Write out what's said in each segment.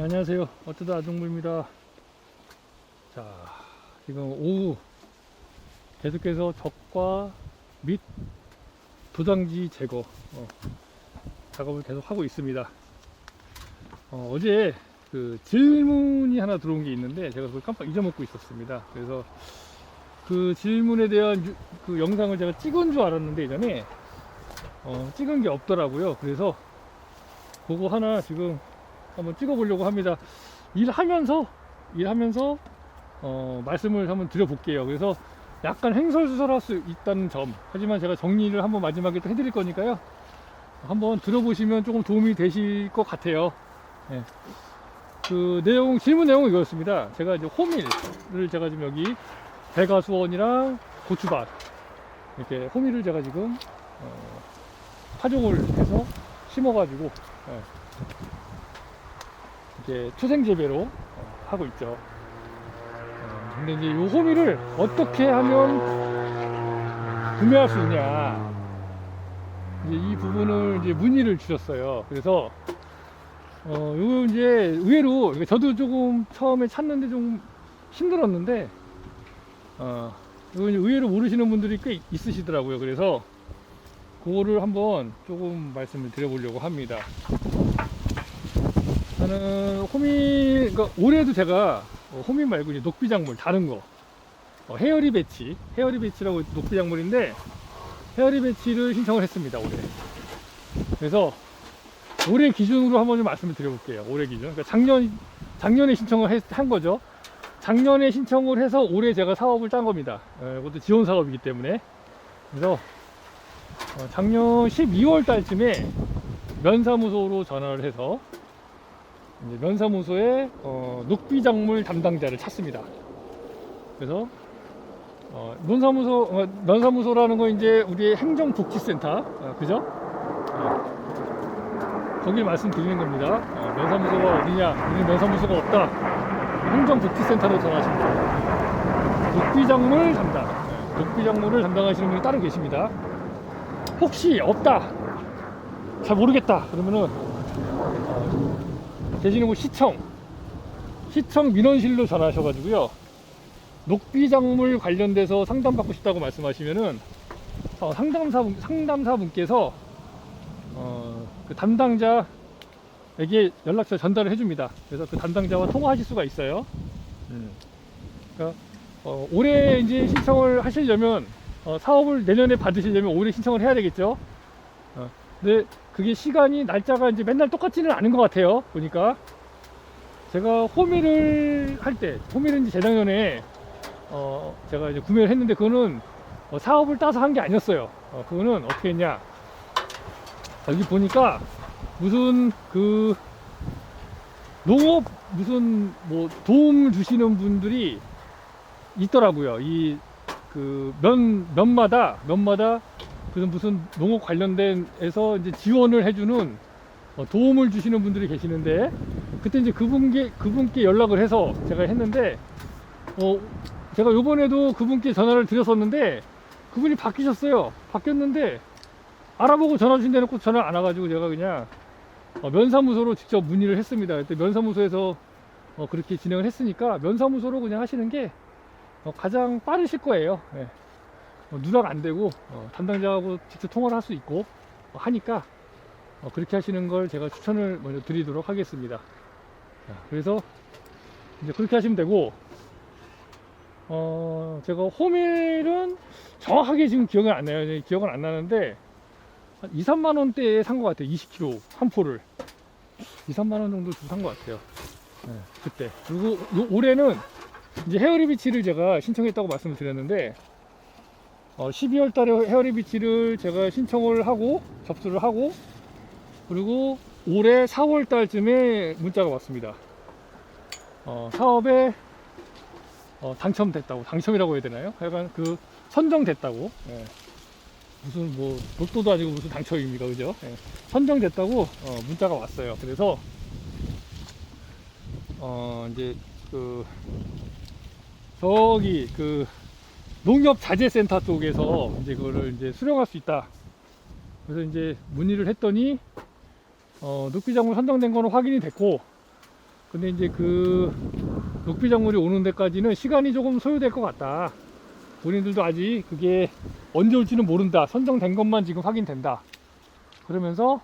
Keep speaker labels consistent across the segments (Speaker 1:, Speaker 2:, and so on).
Speaker 1: 네, 안녕하세요. 어쩌다 아동부입니다. 자, 지금 오후 계속해서 적과 및 도장지 제거 작업을 계속 하고 있습니다. 어제 그 질문이 하나 들어온 게 있는데 제가 그걸 깜빡 잊어먹고 있었습니다. 그래서 그 질문에 대한 그 영상을 제가 찍은 줄 알았는데 예전에 찍은 게 없더라고요. 그래서 그거 하나 지금 한번 찍어보려고 합니다. 일하면서 말씀을 한번 드려볼게요. 그래서 약간 횡설수설할 수 있다는 점, 하지만 제가 정리를 한번 마지막에 또 해드릴 거니까요. 한번 들어보시면 조금 도움이 되실 것 같아요. 네. 그 내용, 질문 내용은 이거였습니다. 제가 이제 호밀을 제가 지금 여기 대가수원이랑 고추밭 이렇게 호밀을 제가 지금 파종을 해서 심어가지고 이제 투생 재배로 하고 있죠. 근데 이제 이 호미를 어떻게 하면 구매할 수 있냐, 이제 이 부분을 이제 문의를 주셨어요. 그래서 이거 이제 의외로 저도 조금 처음에 찾는데 좀 힘들었는데 이거 의외로 모르시는 분들이 꽤 있으시더라고요. 그래서 그거를 한번 조금 말씀을 드려보려고 합니다. 저는 호미, 그러니까 올해도 제가 호미 말고 이제 녹비작물 다른 거 헤어리 배치라고 녹비작물인데 헤어리 배치를 신청을 했습니다, 올해. 그래서 올해 기준으로 한번 좀 말씀을 드려볼게요. 올해 기준, 그러니까 작년에 신청을 한 거죠. 작년에 신청을 해서 올해 제가 사업을 짠 겁니다. 이것도 지원 사업이기 때문에. 그래서 작년 12월 달쯤에 면사무소로 전화를 해서 이제 면사무소에 녹비작물 담당자를 찾습니다. 그래서 면사무소라는 거 이제 우리의 행정복지센터, 그죠? 거길 말씀드리는 겁니다. 면사무소가 어디냐? 우리 면사무소가 없다. 행정복지센터로 전화하시면 됩니다. 녹비작물 담당, 녹비작물을 담당하시는 분이 따로 계십니다. 혹시 없다, 잘 모르겠다 그러면은 계시는 곳 시청 민원실로 전화하셔가지고요, 녹비작물 관련돼서 상담받고 싶다고 말씀하시면은 상담사분께서 그 담당자에게 연락처 전달을 해줍니다. 그래서 그 담당자와 통화하실 수가 있어요. 그러니까 올해 이제 신청을 하시려면 사업을 내년에 받으시려면 올해 신청을 해야 되겠죠. 근데 그게 시간이, 날짜가 이제 맨날 똑같지는 않은 것 같아요. 보니까 제가 호미를 할 때, 호미를 이제 재작년에 제가 이제 구매를 했는데 그거는 사업을 따서 한 게 아니었어요. 그거는 어떻게 했냐, 여기 보니까 무슨 그 농업 무슨 뭐 도움 주시는 분들이 있더라고요. 이 그 면마다 무슨 농업 관련된에서 이제 지원을 해주는 도움을 주시는 분들이 계시는데, 그때 이제 그분께 연락을 해서 제가 했는데 제가 요번에도 그분께 전화를 드렸었는데 그분이 바뀌셨어요. 바뀌었는데 알아보고 전화 주신다 놓고 전화 안 와가지고 제가 그냥 면사무소로 직접 문의를 했습니다. 그때 면사무소에서 그렇게 진행을 했으니까 면사무소로 그냥 하시는 게 가장 빠르실 거예요. 네. 누락 안 되고 담당자하고 직접 통화를 할 수 있고 하니까 그렇게 하시는 걸 제가 추천을 먼저 드리도록 하겠습니다. 자, 그래서 이제 그렇게 하시면 되고, 제가 호밀은 정확하게 지금 기억은 안 나요. 기억은 안 나는데 한 2, 3만 원대에 산 것 같아요. 20kg 한 포를 2, 3만 원 정도 주고 산 것 같아요. 네, 그때. 그리고 올해는 이제 헤어리 비치를 제가 신청했다고 말씀을 드렸는데 12월 달에 헤어리 비치를 제가 신청을 하고 접수를 하고, 그리고 올해 4월 달쯤에 문자가 왔습니다. 사업에 당첨됐다고, 당첨이라고 해야 되나요? 약간 그 선정됐다고. 예. 무슨 뭐 로또도 아니고 무슨 당첨입니까, 그죠? 예. 선정됐다고 문자가 왔어요. 그래서 이제 그 저기 그 농협자재센터 쪽에서 이제 그거를 이제 수령할 수 있다. 그래서 이제 문의를 했더니 녹비작물 선정된 거는 확인이 됐고, 근데 이제 그 녹비작물이 오는 데까지는 시간이 조금 소요될 것 같다. 본인들도 아직 그게 언제 올지는 모른다. 선정된 것만 지금 확인된다. 그러면서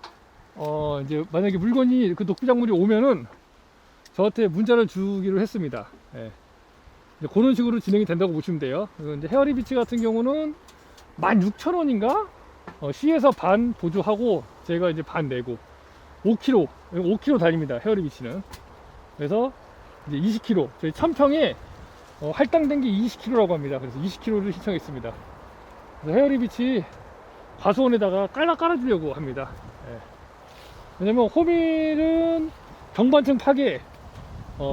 Speaker 1: 이제 만약에 물건이 그 녹비작물이 오면은 저한테 문자를 주기로 했습니다. 예. 이제 그런 식으로 진행이 된다고 보시면 돼요. 그리고 이제 헤어리비치 같은 경우는 16,000원인가? 시에서 반 보조하고 제가 이제 반 내고 5km 다닙니다. 헤어리비치는. 그래서 이제 20km, 저희 천평에 할당된 게 20km라고 합니다. 그래서 20km를 신청했습니다. 그래서 헤어리비치 과수원에다가 깔아주려고 합니다. 예. 왜냐면 호밀은 경반층 파괴,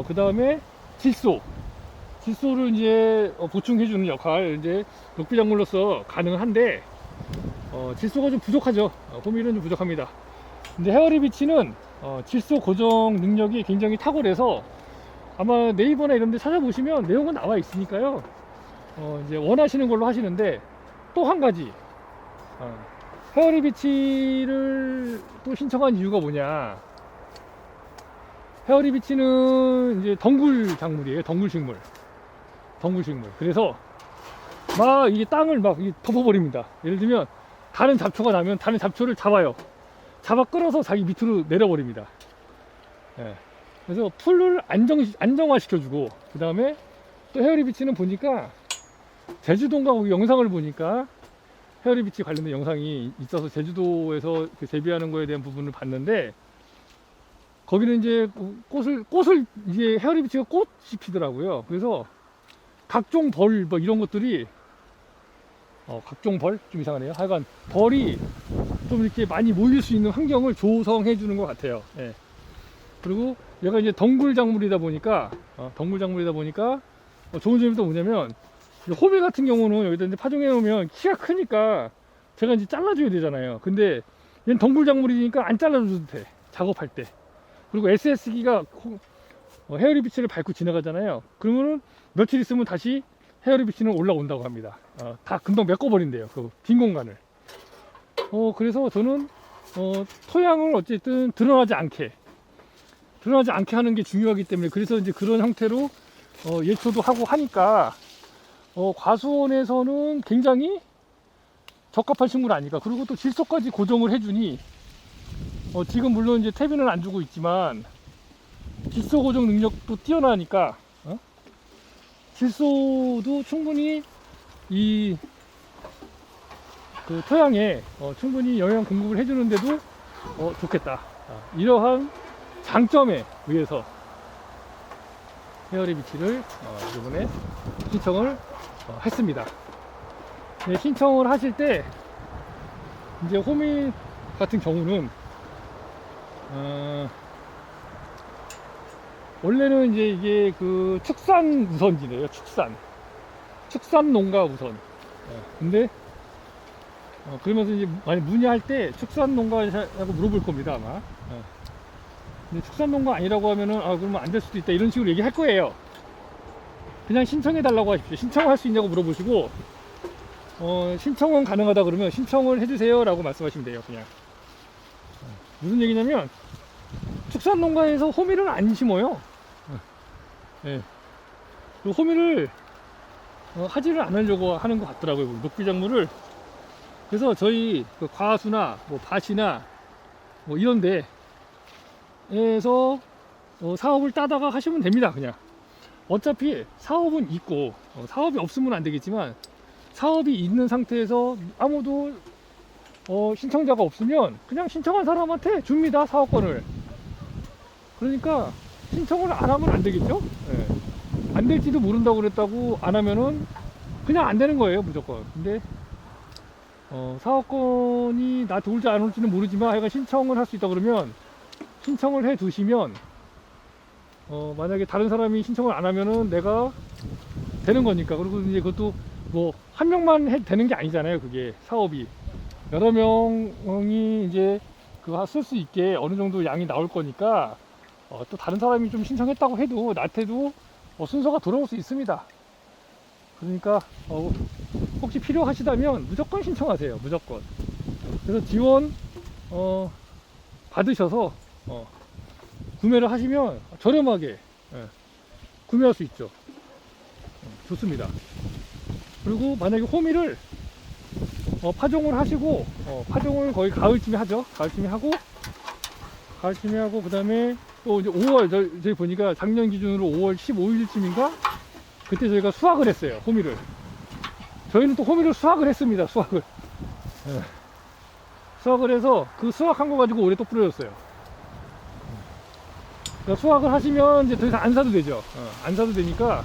Speaker 1: 그 다음에 질소를 이제 보충해주는 역할, 이제 녹비작물로서 가능한데, 질소가 좀 부족하죠. 호밀은 좀 부족합니다. 근데 헤어리비치는 질소 고정 능력이 굉장히 탁월해서 아마 네이버나 이런 데 찾아보시면 내용은 나와 있으니까요. 이제 원하시는 걸로 하시는데, 또 한 가지, 헤어리비치를 또 신청한 이유가 뭐냐. 헤어리비치는 이제 덩굴 작물이에요. 덩굴식물. 그래서 막 이게 땅을 막 덮어버립니다. 예를 들면 다른 잡초가 나면 다른 잡초를 잡아 끌어서 자기 밑으로 내려버립니다. 예. 그래서 풀을 안정화시켜주고, 그 다음에 또 헤어리비치는 보니까 제주도인가 거기 영상을 보니까 헤어리비치 관련된 영상이 있어서 제주도에서 그 재배하는 거에 대한 부분을 봤는데, 거기는 이제 꽃을 이제 헤어리비치가 꽃이 피더라고요. 그래서 각종 벌 뭐 이런 것들이 각종 벌 좀 이상하네요. 하여간 벌이 좀 이렇게 많이 모일 수 있는 환경을 조성해 주는 것 같아요. 예. 그리고 얘가 이제 덩굴 작물이다 보니까 좋은 점이 또 뭐냐면, 호밀 같은 경우는 여기다 이제 파종해 놓으면 키가 크니까 제가 이제 잘라줘야 되잖아요. 근데 얘는 덩굴 작물이니까 안 잘라줘도 돼. 작업할 때. 그리고 SS기가 헤어리비치를 밟고 지나가잖아요. 그러면은 며칠 있으면 다시 헤어리비치는 올라온다고 합니다. 다 금방 메꿔버린대요. 그 빈 공간을. 그래서 저는 토양을 어쨌든 드러나지 않게 하는 게 중요하기 때문에, 그래서 이제 그런 형태로 예초도 하고 하니까 과수원에서는 굉장히 적합한 식물 아닐까. 그리고 또 질소까지 고정을 해주니, 지금 물론 이제 퇴비는 안 주고 있지만 질소 고정 능력도 뛰어나니까 질소도 충분히 이 그 토양에 충분히 영양 공급을 해주는데도 좋겠다. 이러한 장점에 의해서 헤어리비치를 이번에 신청을 했습니다. 네, 신청을 하실 때 이제 호밀 같은 경우는 원래는 이제 이게 그 축산 우선지네요. 축산 농가 우선. 근데 그러면서 이제 많이 문의할 때 축산 농가라고 물어볼 겁니다, 아마. 근데 축산 농가 아니라고 하면은 그러면 안 될 수도 있다 이런 식으로 얘기할 거예요. 그냥 신청해 달라고 하십시오. 신청할 수 있냐고 물어보시고, 신청은 가능하다 그러면 신청을 해주세요 라고 말씀하시면 돼요. 그냥 무슨 얘기냐면, 축산 농가에서 호밀은 안 심어요. 예. 호밀을 하지를 않으려고 하는 것 같더라고요, 녹비작물을. 그래서 저희 그 과수나 뭐 밭이나 뭐 이런 데에서 사업을 따다가 하시면 됩니다. 그냥 어차피 사업은 있고, 사업이 없으면 안 되겠지만, 사업이 있는 상태에서 아무도 신청자가 없으면 그냥 신청한 사람한테 줍니다, 사업권을. 그러니까 신청을 안 하면 안 되겠죠. 예. 안 될지도 모른다고 그랬다고 안 하면은 그냥 안 되는 거예요, 무조건. 근데 사업권이 나한테 올지 안 올지는 모르지만 하여간 신청을 할 수 있다 그러면 신청을 해 두시면, 만약에 다른 사람이 신청을 안 하면은 내가 되는 거니까. 그리고 이제 그것도 뭐 한 명만 되는 게 아니잖아요. 그게 사업이 여러 명이 이제 그거 쓸 수 있게 어느 정도 양이 나올 거니까, 또 다른 사람이 좀 신청했다고 해도 나한테도 순서가 돌아올 수 있습니다. 그러니까 혹시 필요하시다면 무조건 신청하세요. 무조건. 그래서 지원 받으셔서 구매를 하시면 저렴하게 구매할 수 있죠. 좋습니다. 그리고 만약에 호미를 파종을 하시고 파종을 거의 가을쯤에 하죠. 가을쯤에 하고 그 다음에 또 이제 5월 저희 보니까 작년 기준으로 5월 15일쯤인가 그때 저희가 수확을 했어요. 호미를 저희는 또 호미를 수확을 했습니다. 수확을 해서 그 수확한 거 가지고 올해 또 뿌려줬어요. 그러니까 수확을 하시면 이제 더 이상 안 사도 되죠. 안 사도 되니까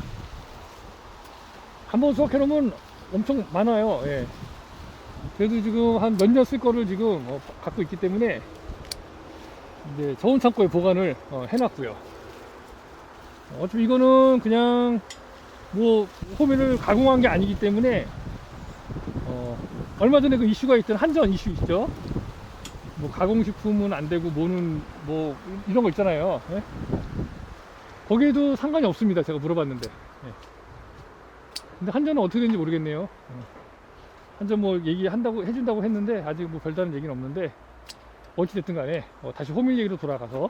Speaker 1: 한번 수확해 놓으면 엄청 많아요. 예. 그래도 지금 한 몇 년 쓸 거를 지금 갖고 있기 때문에 이제 저온 창고에 보관을 해놨고요. 어차피 이거는 그냥 뭐 호미를 가공한 게 아니기 때문에 얼마 전에 그 이슈가 있던 한전 이슈 있죠. 뭐 가공식품은 안 되고 뭐는 뭐 이런 거 있잖아요. 예? 거기에도 상관이 없습니다. 제가 물어봤는데. 예. 근데 한전은 어떻게 되는지 모르겠네요. 한전 뭐 얘기한다고 해준다고 했는데 아직 뭐 별다른 얘기는 없는데 어찌됐든 간에 다시 호밀 얘기로 돌아가서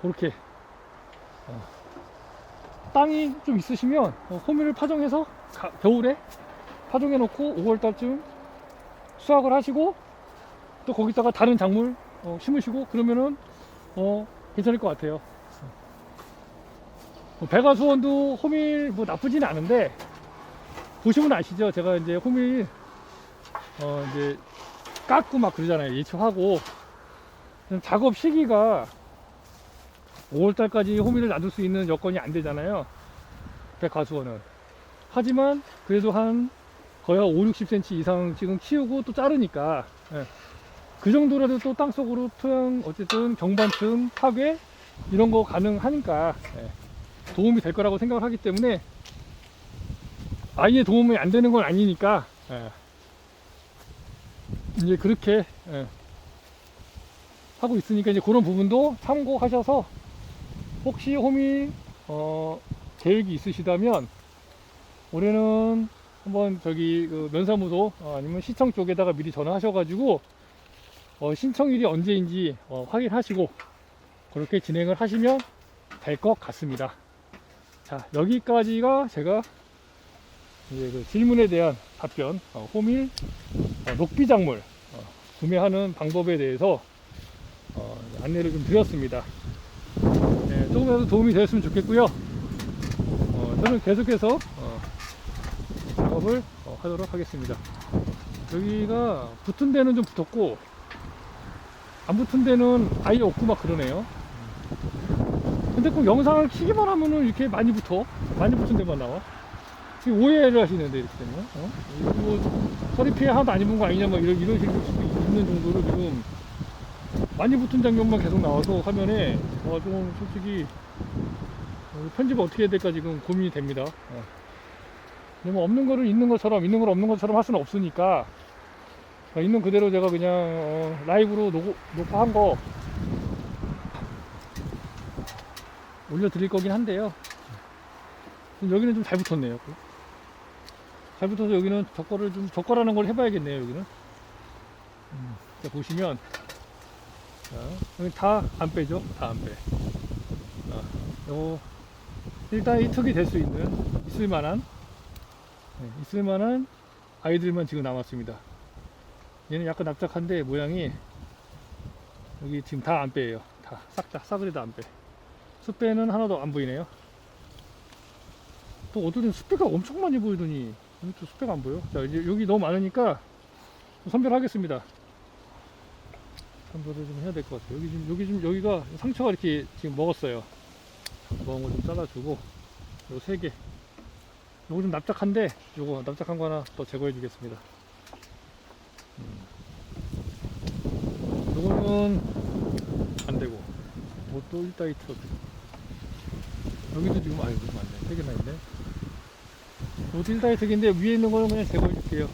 Speaker 1: 그렇게 땅이 좀 있으시면 호밀을 파종해서 겨울에 파종해 놓고 5월달쯤 수확을 하시고 또 거기다가 다른 작물 심으시고 그러면은 괜찮을 것 같아요. 백화수원도 호밀 뭐 나쁘지는 않은데 보시면 아시죠? 제가 이제 호밀 이제 깎고 막 그러잖아요. 예초하고 작업 시기가 5월달까지 호밀을 놔둘 수 있는 여건이 안 되잖아요. 백화수원은. 하지만 그래도 한 거의 5, 60cm 이상 지금 키우고 또 자르니까 그 정도라도 또 땅속으로 토양 어쨌든 경반층 파괴 이런 거 가능하니까 도움이 될 거라고 생각을 하기 때문에 아예 도움이 안 되는 건 아니니까 이제 그렇게 하고 있으니까 이제 그런 부분도 참고하셔서 혹시 호밀 계획이 있으시다면 올해는 한번 저기 그 면사무소 아니면 시청 쪽에다가 미리 전화하셔가지고 신청일이 언제인지 확인하시고 그렇게 진행을 하시면 될 것 같습니다. 자, 여기까지가 제가 이제 그 질문에 대한 답변, 호밀 녹비작물 구매하는 방법에 대해서 안내를 좀 드렸습니다. 네, 조금이라도 도움이 되었으면 좋겠고요. 저는 계속해서 작업을 하도록 하겠습니다. 여기가 붙은 데는 좀 붙었고 안 붙은 데는 아예 없고 막 그러네요. 근데 꼭 영상을 키기만 하면은 이렇게 많이 붙은 데만 나와. 지금 오해를 하시는데 이렇게 되면 뭐 허리 피해 하나도 안 입은 거 아니냐 막 이런 식일 수도 있는 정도로 지금 많이 붙은 장면만 계속 나와서 화면에 좀 솔직히 편집을 어떻게 해야 될까 지금 고민이 됩니다. 근데 뭐 없는 거를 있는 것처럼 있는 걸 없는 것처럼 할 수는 없으니까 있는 그대로 제가 그냥 라이브로 녹화한 거 올려드릴 거긴 한데요. 여기는 좀 잘 붙었네요. 잘 붙어서 여기는 적거라는 걸 해봐야겠네요. 여기는 자, 보시면 여기 다 안 빼죠. 다 안 빼. 요거 일단 이 턱이 될 수 있는 있을 만한 아이들만 지금 남았습니다. 얘는 약간 납작한데 모양이 여기 지금 다 안 빼예요. 다 싸그리 다 안 빼. 숯배는 하나도 안 보이네요. 또 어떤 데는 숯배가 엄청 많이 보이더니 여기 또 숯배가 안 보여. 자, 이제 여기 너무 많으니까 선별하겠습니다. 선별을 좀 해야 될 것 같아요. 여기가 상처가 이렇게 지금 먹었어요. 먹은 거 좀 잘라주고 요 3개. 요거 좀 납작한데 요거 납작한 거 하나 더 제거해 주겠습니다. 요거는 안 되고 또 1따위 트럭. 여기도 지금 좀 많네. 3개나 있네. 요것도 1따위 트럭인데 위에 있는 거는 그냥 제거해 줄게요.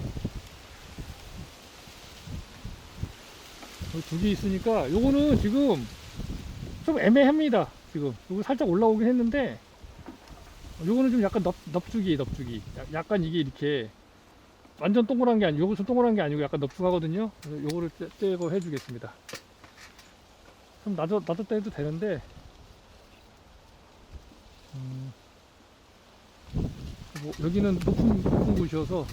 Speaker 1: 여기 2개 있으니까 요거는 지금 좀 애매합니다. 지금 요거 살짝 올라오긴 했는데 요거는 좀 약간 넙죽이 약간 이게 이렇게 완전 동그란 게 아니고 요거 좀 동그란 게 아니고 약간 넙죽하거든요. 그래서 요거를 제거해 주겠습니다. 좀 놔뒀다 해도 되는데, 뭐 여기는 높은 곳이어서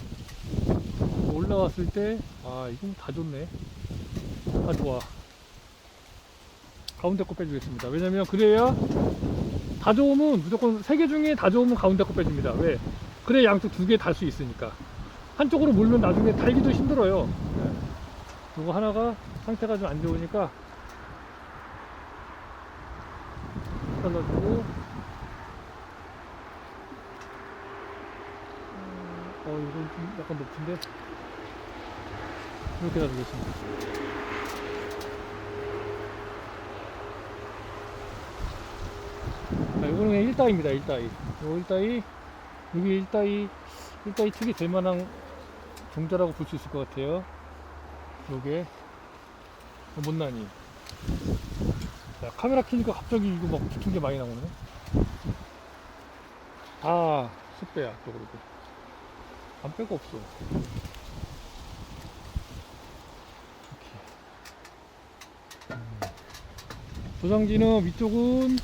Speaker 1: 올라왔을 때, 아, 이건 다 좋네. 다 좋아. 가운데 거 빼주겠습니다. 왜냐면 그래야 다 좋으면 무조건 3개 중에 다 좋으면 가운데 거 빼줍니다. 왜? 그래 양쪽 2개 달 수 있으니까. 한쪽으로 몰면 나중에 달기도 힘들어요. 네. 이거 하나가 상태가 좀 안 좋으니까 잘라주고, 이건 좀 약간 높은데 이렇게 놔두겠습니다. 자, 이거는 그냥 1따입니다. 1따이. 요 1따이, 여기 1따이 특이 될 만한 종자라고 볼 수 있을 것 같아요. 요게 못난이. 자, 카메라 켜니까 갑자기 이거 막 붙은 게 많이 나오네. 다 숯배야, 또 그러고. 안 빼고 없어. 도장지는 위쪽은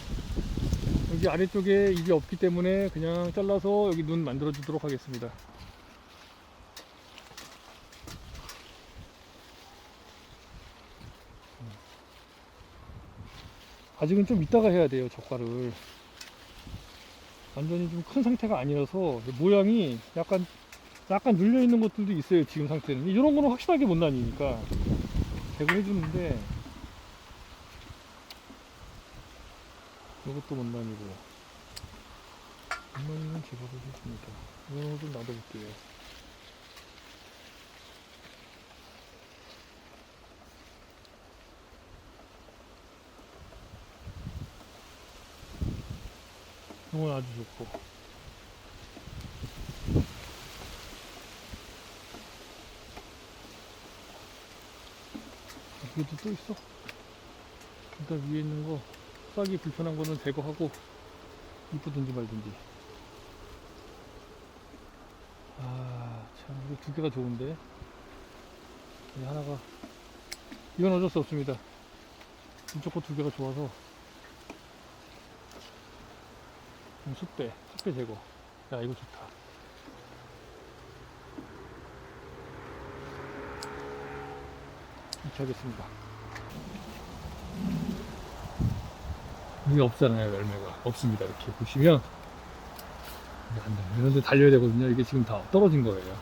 Speaker 1: 여기 아래쪽에 입이 없기 때문에 그냥 잘라서 여기 눈 만들어 주도록 하겠습니다. 아직은 좀 이따가 해야 돼요, 적과를. 완전히 좀 큰 상태가 아니라서 모양이 약간 눌려 있는 것들도 있어요. 지금 상태는 이런 거는 확실하게 못 나뉘니까 제거해 주는데, 이것도 못 나뉘고 못 나뉘는 제거를 해줍니다. 이거는 좀 놔둬볼게요. 이건 아주 좋고, 이것도 또 있어. 일단 위에 있는 거 싸기 불편한 거는 제거하고 이쁘든지 말든지. 아, 참, 이거 2개가 좋은데. 이 하나가, 이건 어쩔 수 없습니다. 이쪽 거 2개가 좋아서. 숯배 제거. 야, 이거 좋다. 이렇게 하겠습니다. 이게 없잖아요. 열매가 없습니다. 이렇게 보시면 안 돼요. 이런 데 달려야 되거든요. 이게 지금 다 떨어진 거예요.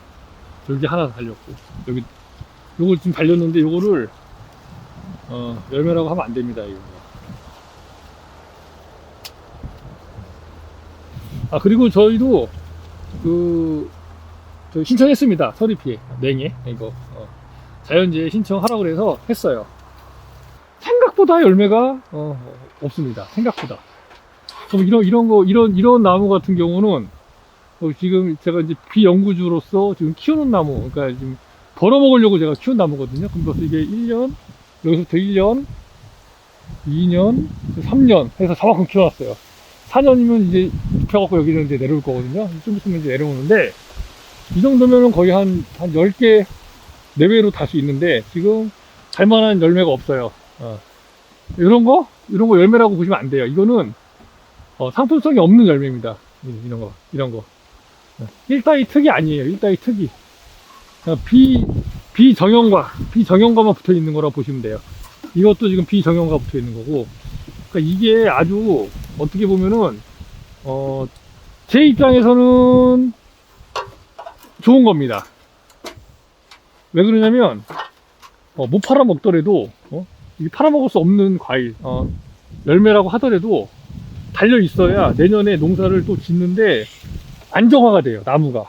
Speaker 1: 여기 하나 달렸고, 여기 요걸 지금 달렸는데, 요거를 열매라고 하면 안 됩니다. 이거. 아, 그리고 저희도 저 신청했습니다. 서리피 냉해 이거 자연재해 신청하라고 그래서 했어요. 생각보다 열매가 없습니다. 생각보다. 그럼 이런 나무 같은 경우는 지금 제가 이제 비연구주로서 지금 키우는 나무, 그러니까 지금 벌어먹으려고 제가 키운 나무거든요. 그럼 벌써 이게 1년, 여기서부터 1년, 2년, 3년 해서 저만큼 키워놨어요. 4년이면 이제 눕혀갖고 여기는 이제 내려올 거거든요. 좀 있으면 이제 내려오는데, 이 정도면은 거의 한 10개 내외로 달 수 있는데, 지금 달만한 열매가 없어요. 이런 거 열매라고 보시면 안 돼요. 이거는 상품성이 없는 열매입니다. 이런 거. 1따위 특이 아니에요. 1따위 특이. 비정형과만 붙어 있는 거라고 보시면 돼요. 이것도 지금 비정형과 붙어 있는 거고. 그러니까 이게 아주 어떻게 보면은 제 입장에서는 좋은 겁니다. 왜 그러냐면 못 팔아먹더라도 이게 팔아먹을 수 없는 과일, 열매라고 하더라도 달려 있어야 내년에 농사를 또 짓는데 안정화가 돼요, 나무가.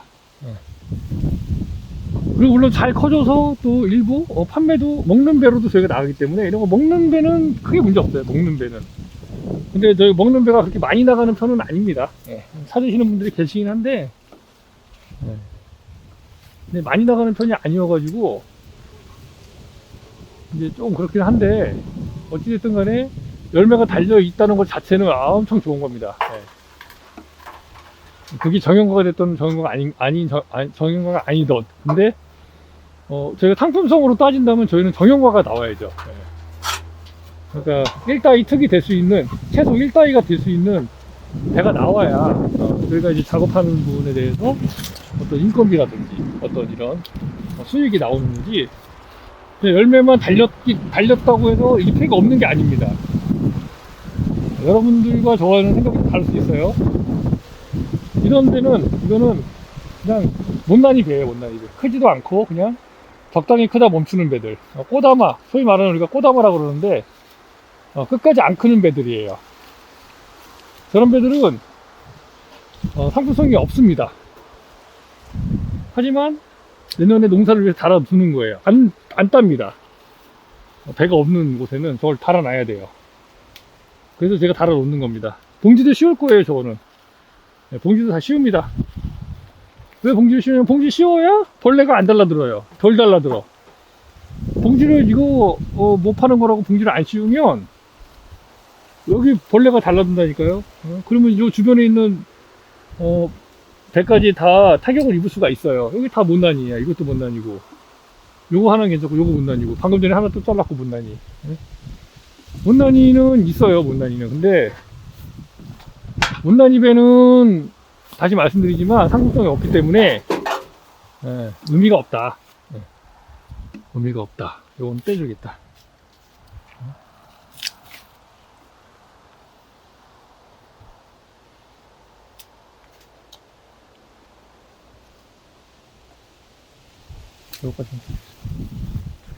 Speaker 1: 그리고 물론 잘 커져서 또 일부 판매도, 먹는 배로도 저희가 나가기 때문에 이런 거 먹는 배는 크게 문제 없어요. 먹는 배는. 근데 저희 먹는 배가 그렇게 많이 나가는 편은 아닙니다. 사주시는 분들이 계시긴 한데, 근데 많이 나가는 편이 아니어가지고 이제 좀 그렇긴 한데, 어찌됐든 간에 열매가 달려 있다는 것 자체는 엄청 좋은 겁니다. 그게 정형과가 됐던 정형과가 정형과가 아니던. 근데 저희가 상품성으로 따진다면 저희는 정형과가 나와야죠. 그러니까 1따위 특이 될 수 있는, 최소 1따위가 될 수 있는 배가 나와야 저희가 이제 작업하는 부분에 대해서 어떤 인건비라든지 어떤 이런 수익이 나오는지. 열매만 달렸다고 해서 이게 피해가 없는 게 아닙니다. 여러분들과 저와는 생각이 다를 수 있어요. 이런 데는, 이거는 그냥 못난이 배예요, 못난이 배. 크지도 않고 그냥 적당히 크다 멈추는 배들. 꼬다마, 소위 말하는 우리가 꼬다마라고 그러는데, 끝까지 안 크는 배들이에요. 저런 배들은 상품성이 없습니다. 하지만 내년에 농사를 위해서 달아두는 거예요. 안 땁니다. 배가 없는 곳에는 저걸 달아놔야 돼요. 그래서 제가 달아놓는 겁니다. 봉지도 씌울 거예요, 저거는. 네, 봉지도 다 씌웁니다. 왜 봉지를 씌우냐면, 봉지 씌워야 벌레가 안 달라들어요. 덜 달라들어. 봉지를 이거 못 파는 거라고 봉지를 안 씌우면 여기 벌레가 달라든다니까요. 그러면 이 주변에 있는 배까지 다 타격을 입을 수가 있어요. 여기 다 못난이야. 이것도 못난이고, 요거 하나 괜찮고 요거 못난이고, 방금 전에 하나 또 잘랐고 못난이. 못난이는 있어요, 못난이는. 근데 못난이 배는 다시 말씀드리지만 상품성이 없기 때문에 의미가 없다. 의미가 없다. 요건 빼주겠다. 요거까지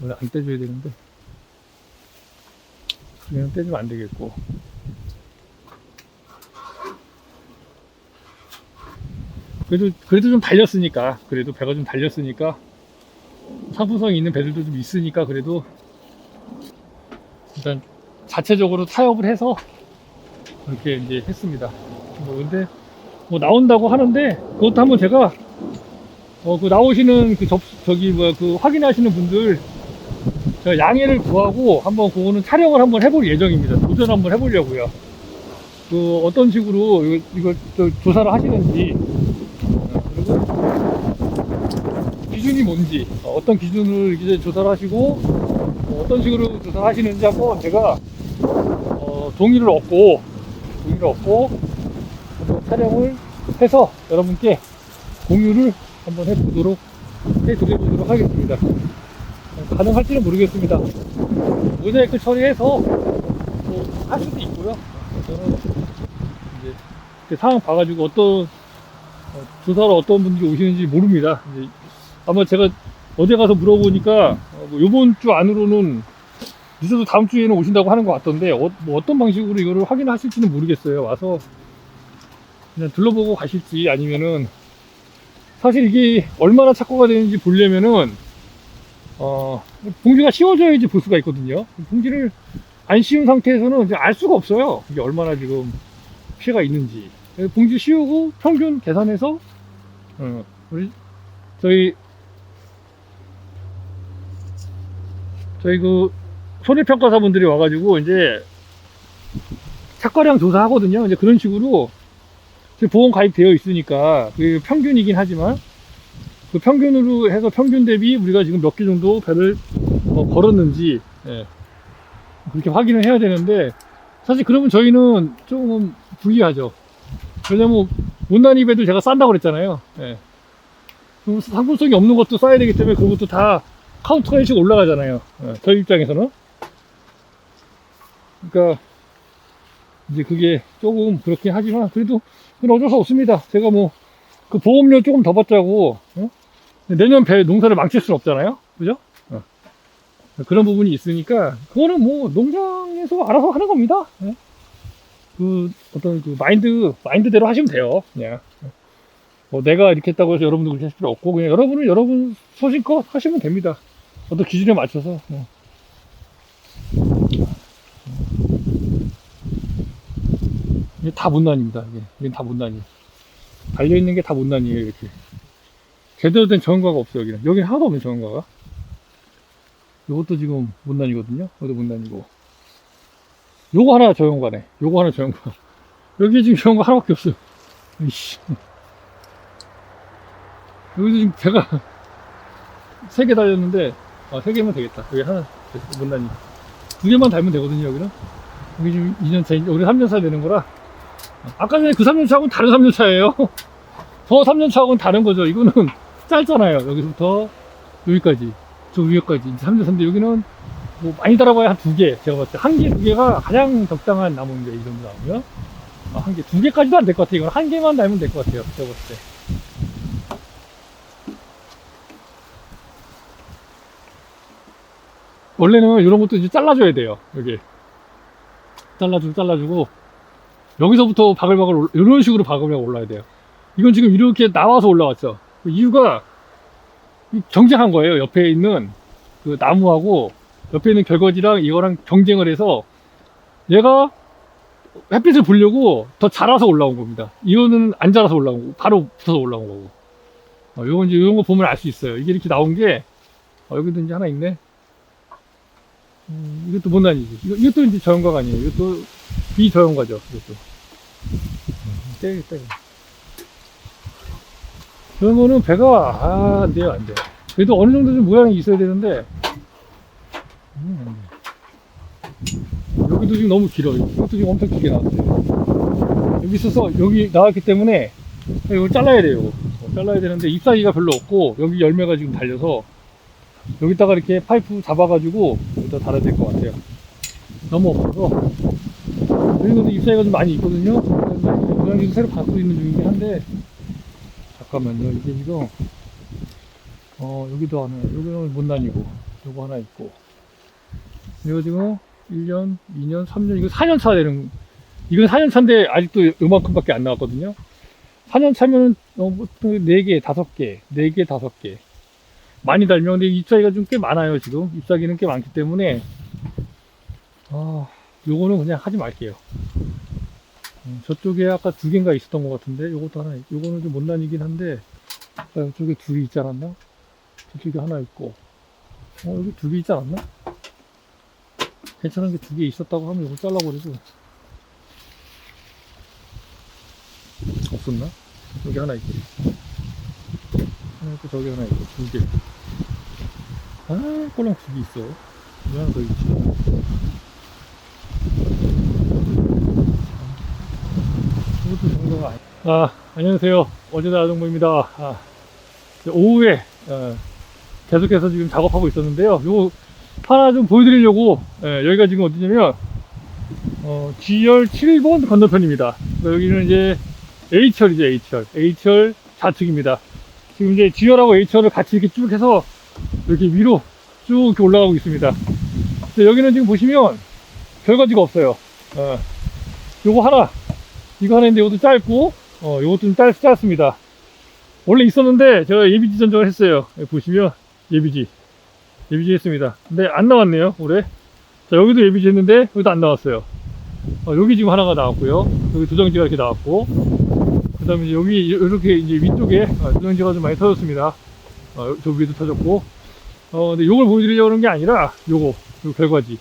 Speaker 1: 원래 안 떼줘야 되는데 그냥 떼주면 안 되겠고. 그래도 좀 달렸으니까, 그래도 배가 좀 달렸으니까, 상품성이 있는 배들도 좀 있으니까, 그래도 일단 자체적으로 타협을 해서 이렇게 이제 했습니다. 근데 뭐 나온다고 하는데, 그것도 한번 제가 그 나오시는 그 확인하시는 분들 제가 양해를 구하고 한번 그거는 촬영을 한번 해볼 예정입니다. 도전 한번 해보려고요. 그 어떤 식으로 이걸 조사를 하시는지, 그리고 기준이 뭔지, 어떤 기준을 이제 조사를 하시고 어떤 식으로 조사를 하시는지 한번 제가 동의를 얻고 한번 촬영을 해서 여러분께 공유를 한번 해드려보도록 하겠습니다. 가능할지는 모르겠습니다. 모자이크 처리해서 뭐 할 수도 있고요. 저는 이제 그 상황 봐가지고 조사로 어떤 분들이 오시는지 모릅니다. 이제 아마 제가 어제 가서 물어보니까 뭐 요번 주 안으로는, 늦어도 다음 주에는 오신다고 하는 것 같던데, 뭐 어떤 방식으로 이거를 확인하실지는 모르겠어요. 와서 그냥 둘러보고 가실지, 아니면은 사실 이게 얼마나 착고가 되는지 보려면은 봉지가 씌워져야지 볼 수가 있거든요. 봉지를 안 씌운 상태에서는 이제 알 수가 없어요. 이게 얼마나 지금 피해가 있는지. 봉지 씌우고 평균 계산해서 저희 그 손해평가사분들이 와가지고 이제 착과량 조사하거든요. 이제 그런 식으로 보험 가입되어 있으니까 그 평균이긴 하지만, 그 평균으로 해서 평균 대비 우리가 지금 몇 개 정도 배를 걸었는지 그렇게 확인을 해야 되는데, 사실 그러면 저희는 조금 불리하죠. 왜냐면 못난이 배도 제가 싼다고 그랬잖아요. 그럼 상품성이 없는 것도 써야 되기 때문에 그것도 다 카운트가 일씩 올라가잖아요. 저희 입장에서는. 그러니까 이제 그게 조금 그렇긴 하지만, 그래도 그건 어쩔 수 없습니다. 제가 뭐 그 보험료 조금 더 받자고 내년 배 농사를 망칠 수는 없잖아요. 그죠? 그런 부분이 있으니까 그거는 뭐 농장에서 알아서 하는 겁니다. 그 어떤 그 마인드대로 하시면 돼요. 그냥 뭐 내가 이렇게 했다고 해서 여러분도 그렇게 하실 필요 없고, 그냥 여러분은 여러분 소신껏 하시면 됩니다. 어떤 기준에 맞춰서. 이게 다 못난입니다. 이게 다 못난이. 달려있는 게 다 못난이에요. 이렇게 제대로 된 저항과가 없어요. 여기는 하나도 없는 저항과가. 요것도 지금 못난이거든요. 이것도 못난이고, 요거 하나 저항과네. 요거 하나 저항과. 여기 지금 저항과 하나밖에 없어요. 이씨. 여기도 지금 배가 3개 달렸는데, 3개면 되겠다. 여기 하나 못난이. 두 개만 달면 되거든요, 여기는. 여기 지금 2년차, 올해 3년차 되는 거라. 아까 전에 그 3년차하고는 다른 3년차예요. 저 3년차하고는 다른 거죠. 이거는 짧잖아요. 여기서부터 여기까지. 저 위에까지. 이제 3년차인데 여기는 뭐 많이 달아봐야 한 두 개. 제가 봤을 때 한 개, 두 개가 가장 적당한 나무인데, 이 정도 나오면. 한 개, 두 개까지도 안 될 것 같아요. 이건 한 개만 달면 될 것 같아요. 제가 봤을 때. 원래는 이런 것도 이제 잘라줘야 돼요. 여기. 잘라주고. 여기서부터 바글바글, 이런 식으로 바글바글 올라야 돼요. 이건 지금 이렇게 나와서 올라왔죠. 그 이유가 경쟁한 거예요. 옆에 있는 그 나무하고 옆에 있는 결거지랑 이거랑 경쟁을 해서 얘가 햇빛을 보려고 더 자라서 올라온 겁니다. 이거는 안 자라서 올라온 거고, 바로 붙어서 올라온 거고. 요건 이제 이런 거 보면 알 수 있어요. 이게 이렇게 나온 게, 여기도 이제 하나 있네. 이것도 못난이지. 이것도 이제 저형과가 아니에요. 이것도 비저형과죠. 이것도. 떼. 저런 거는 배가, 안 돼요, 안 돼요. 그래도 어느 정도 좀 모양이 있어야 되는데, 여기도 지금 너무 길어요. 이것도 지금 엄청 길게 나왔어요. 여기 있어서, 여기 나왔기 때문에, 이걸 잘라야 돼요. 이거. 잘라야 되는데, 잎사귀가 별로 없고, 여기 열매가 지금 달려서, 여기다가 이렇게 파이프 잡아가지고, 여기다 달아야 될 것 같아요. 너무 없어서. 여기도 잎사귀가 좀 많이 있거든요. 모양이 새로 갖고 있는 중이긴 한데, 잠깐만요. 이게 지금, 여기도 하나, 여기는 못 다니고, 요거 하나 있고. 이거 지금 1년, 2년, 3년, 이거 4년 차 되는, 이건 4년 차인데 아직도 요만큼밖에 안 나왔거든요. 4년 차면, 보통 4개, 5개, 4개, 5개. 많이 달면, 근데 잎사귀가 좀 꽤 많아요, 지금. 잎사귀는 꽤 많기 때문에, 요거는 그냥 하지 말게요. 저쪽에 아까 2개인가 있었던 것 같은데, 요것도 하나, 요거는 좀 못 다니긴 한데, 이쪽에 2개 있지 않았나? 저쪽에 하나 있고, 여기 2개 있지 않았나? 괜찮은 게 2개 있었다고 하면 이거 잘라버리고. 없었나? 여기 하나 있고. 하나 있고, 저기 하나 있고, 2개. 꼴랑 2개 있어. 여기 하나 더 있지. 이것도 정도가 아니. 안녕하세요. 어제다 아동부입니다. 오후에, 계속해서 지금 작업하고 있었는데요. 요거 하나 좀 보여드리려고, 여기가 지금 어디냐면, G열 7번 건너편입니다. 여기는 이제 H열이죠, H열 좌측입니다. 지금 이제 G열하고 H열을 같이 이렇게 쭉 해서 이렇게 위로 쭉 이렇게 올라가고 있습니다. 여기는 지금 보시면 별가지가 없어요. 요거 하나, 이거 하나 있는데 이것도 짧고, 요것도 좀 짧습니다. 원래 있었는데 제가 예비지 전정을 했어요. 여기 보시면 예비지 했습니다. 근데 안 나왔네요, 올해. 자, 여기도 예비지 했는데 여기도 안 나왔어요. 여기 지금 하나가 나왔고요. 여기 도장지가 이렇게 나왔고, 그 다음에 여기 이렇게 이제 위쪽에 도장지가 좀 많이 터졌습니다. 저 위에도 터졌고. 근데 요걸 보여드리려고 하는 게 아니라 요 결과지.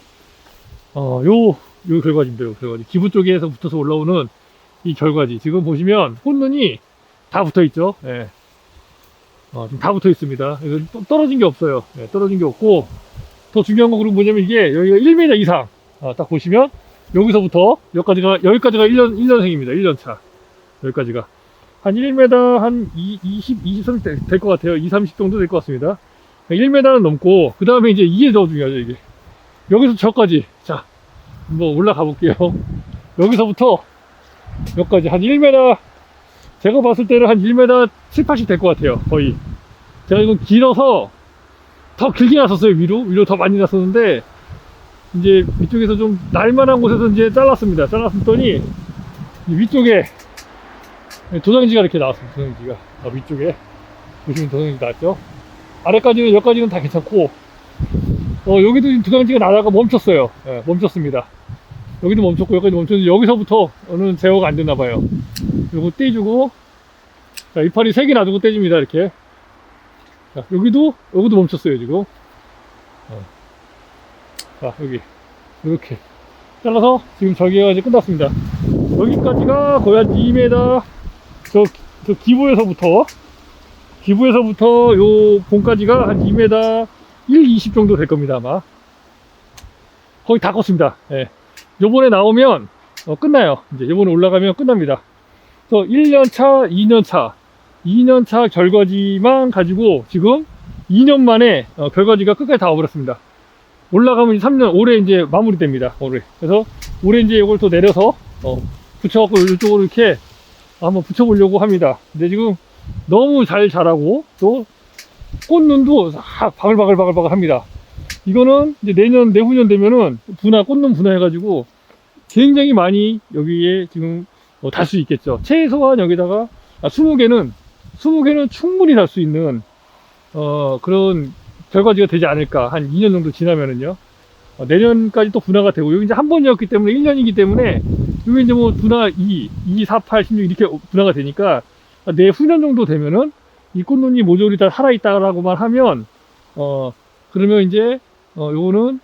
Speaker 1: 요 결과지입니다. 요 결과지. 기부 쪽에서 붙어서 올라오는 이 결과지. 지금 보시면 꽃눈이 다 붙어 있죠. 예. 지금 다 붙어 있습니다. 떨어진 게 없어요. 예, 떨어진 게 없고, 더 중요한 건 그리고 뭐냐면 이게 여기가 1m 이상. 딱 보시면 여기서부터 여기까지가 1년생입니다. 1년차. 여기까지가. 한 1m 한 23 될 것 같아요. 30 정도 될 것 같습니다. 1m는 넘고, 그 다음에 이제 이게 더 중요하죠, 이게. 여기서 저까지. 자, 뭐 올라가 볼게요. 여기서부터 여기까지 한 1m, 제가 봤을 때는 한 1m 7, 80 될 것 같아요, 거의. 제가 이건 길어서 더 길게 났었어요, 위로 더 많이 났었는데, 이제 위쪽에서 좀 날만한 곳에서 이제 잘랐습니다. 잘랐더니 위쪽에 도장지가 이렇게 나왔습니다. 도장지가 위쪽에 보시면 도장지 나왔죠. 아래까지는, 여기까지는 다 괜찮고, 여기도 도장지가 나다가 멈췄어요. 예, 멈췄습니다. 여기도 멈췄고, 여기도 멈췄는데, 여기서부터는 제어가 안 됐나봐요. 요거 떼주고, 자, 이파리 3개 놔두고 떼줍니다, 이렇게. 자, 여기도 멈췄어요, 지금. 자, 여기. 이렇게. 잘라서, 지금 저기가 이제 끝났습니다. 여기까지가 거의 한 2m, 저 기부에서부터 요 봉까지가 한 2m 1, 20 정도 될 겁니다, 아마. 거의 다 껐습니다. 예. 요번에 나오면 끝나요. 이제 요번에 올라가면 끝납니다. 그래서 1년차, 2년차, 2년차 결과지만 가지고 지금 2년 만에 결과지가 끝까지 다 와버렸습니다. 올라가면 3년, 올해 이제 마무리됩니다. 올해. 그래서 올해 이제 이걸 또 내려서 붙여갖고 이쪽으로 이렇게 한번 붙여보려고 합니다. 근데 지금 너무 잘 자라고 또 꽃눈도 바글바글 합니다. 이거는 이제 내후년 되면은 꽃눈 분화 해가지고 굉장히 많이 여기에 지금 달 수 있겠죠. 최소한 여기다가 20개는 충분히 달 수 있는 그런 결과지가 되지 않을까. 한 2년 정도 지나면은요. 내년까지 또 분화가 되고, 여기 이제 한 번이었기 때문에 1년이기 때문에 여기 이제 뭐 분화 2, 4, 8, 16 이렇게 분화가 되니까 내후년 정도 되면은 이 꽃눈이 모조리 다 살아있다라고만 하면 그러면 이제 요거는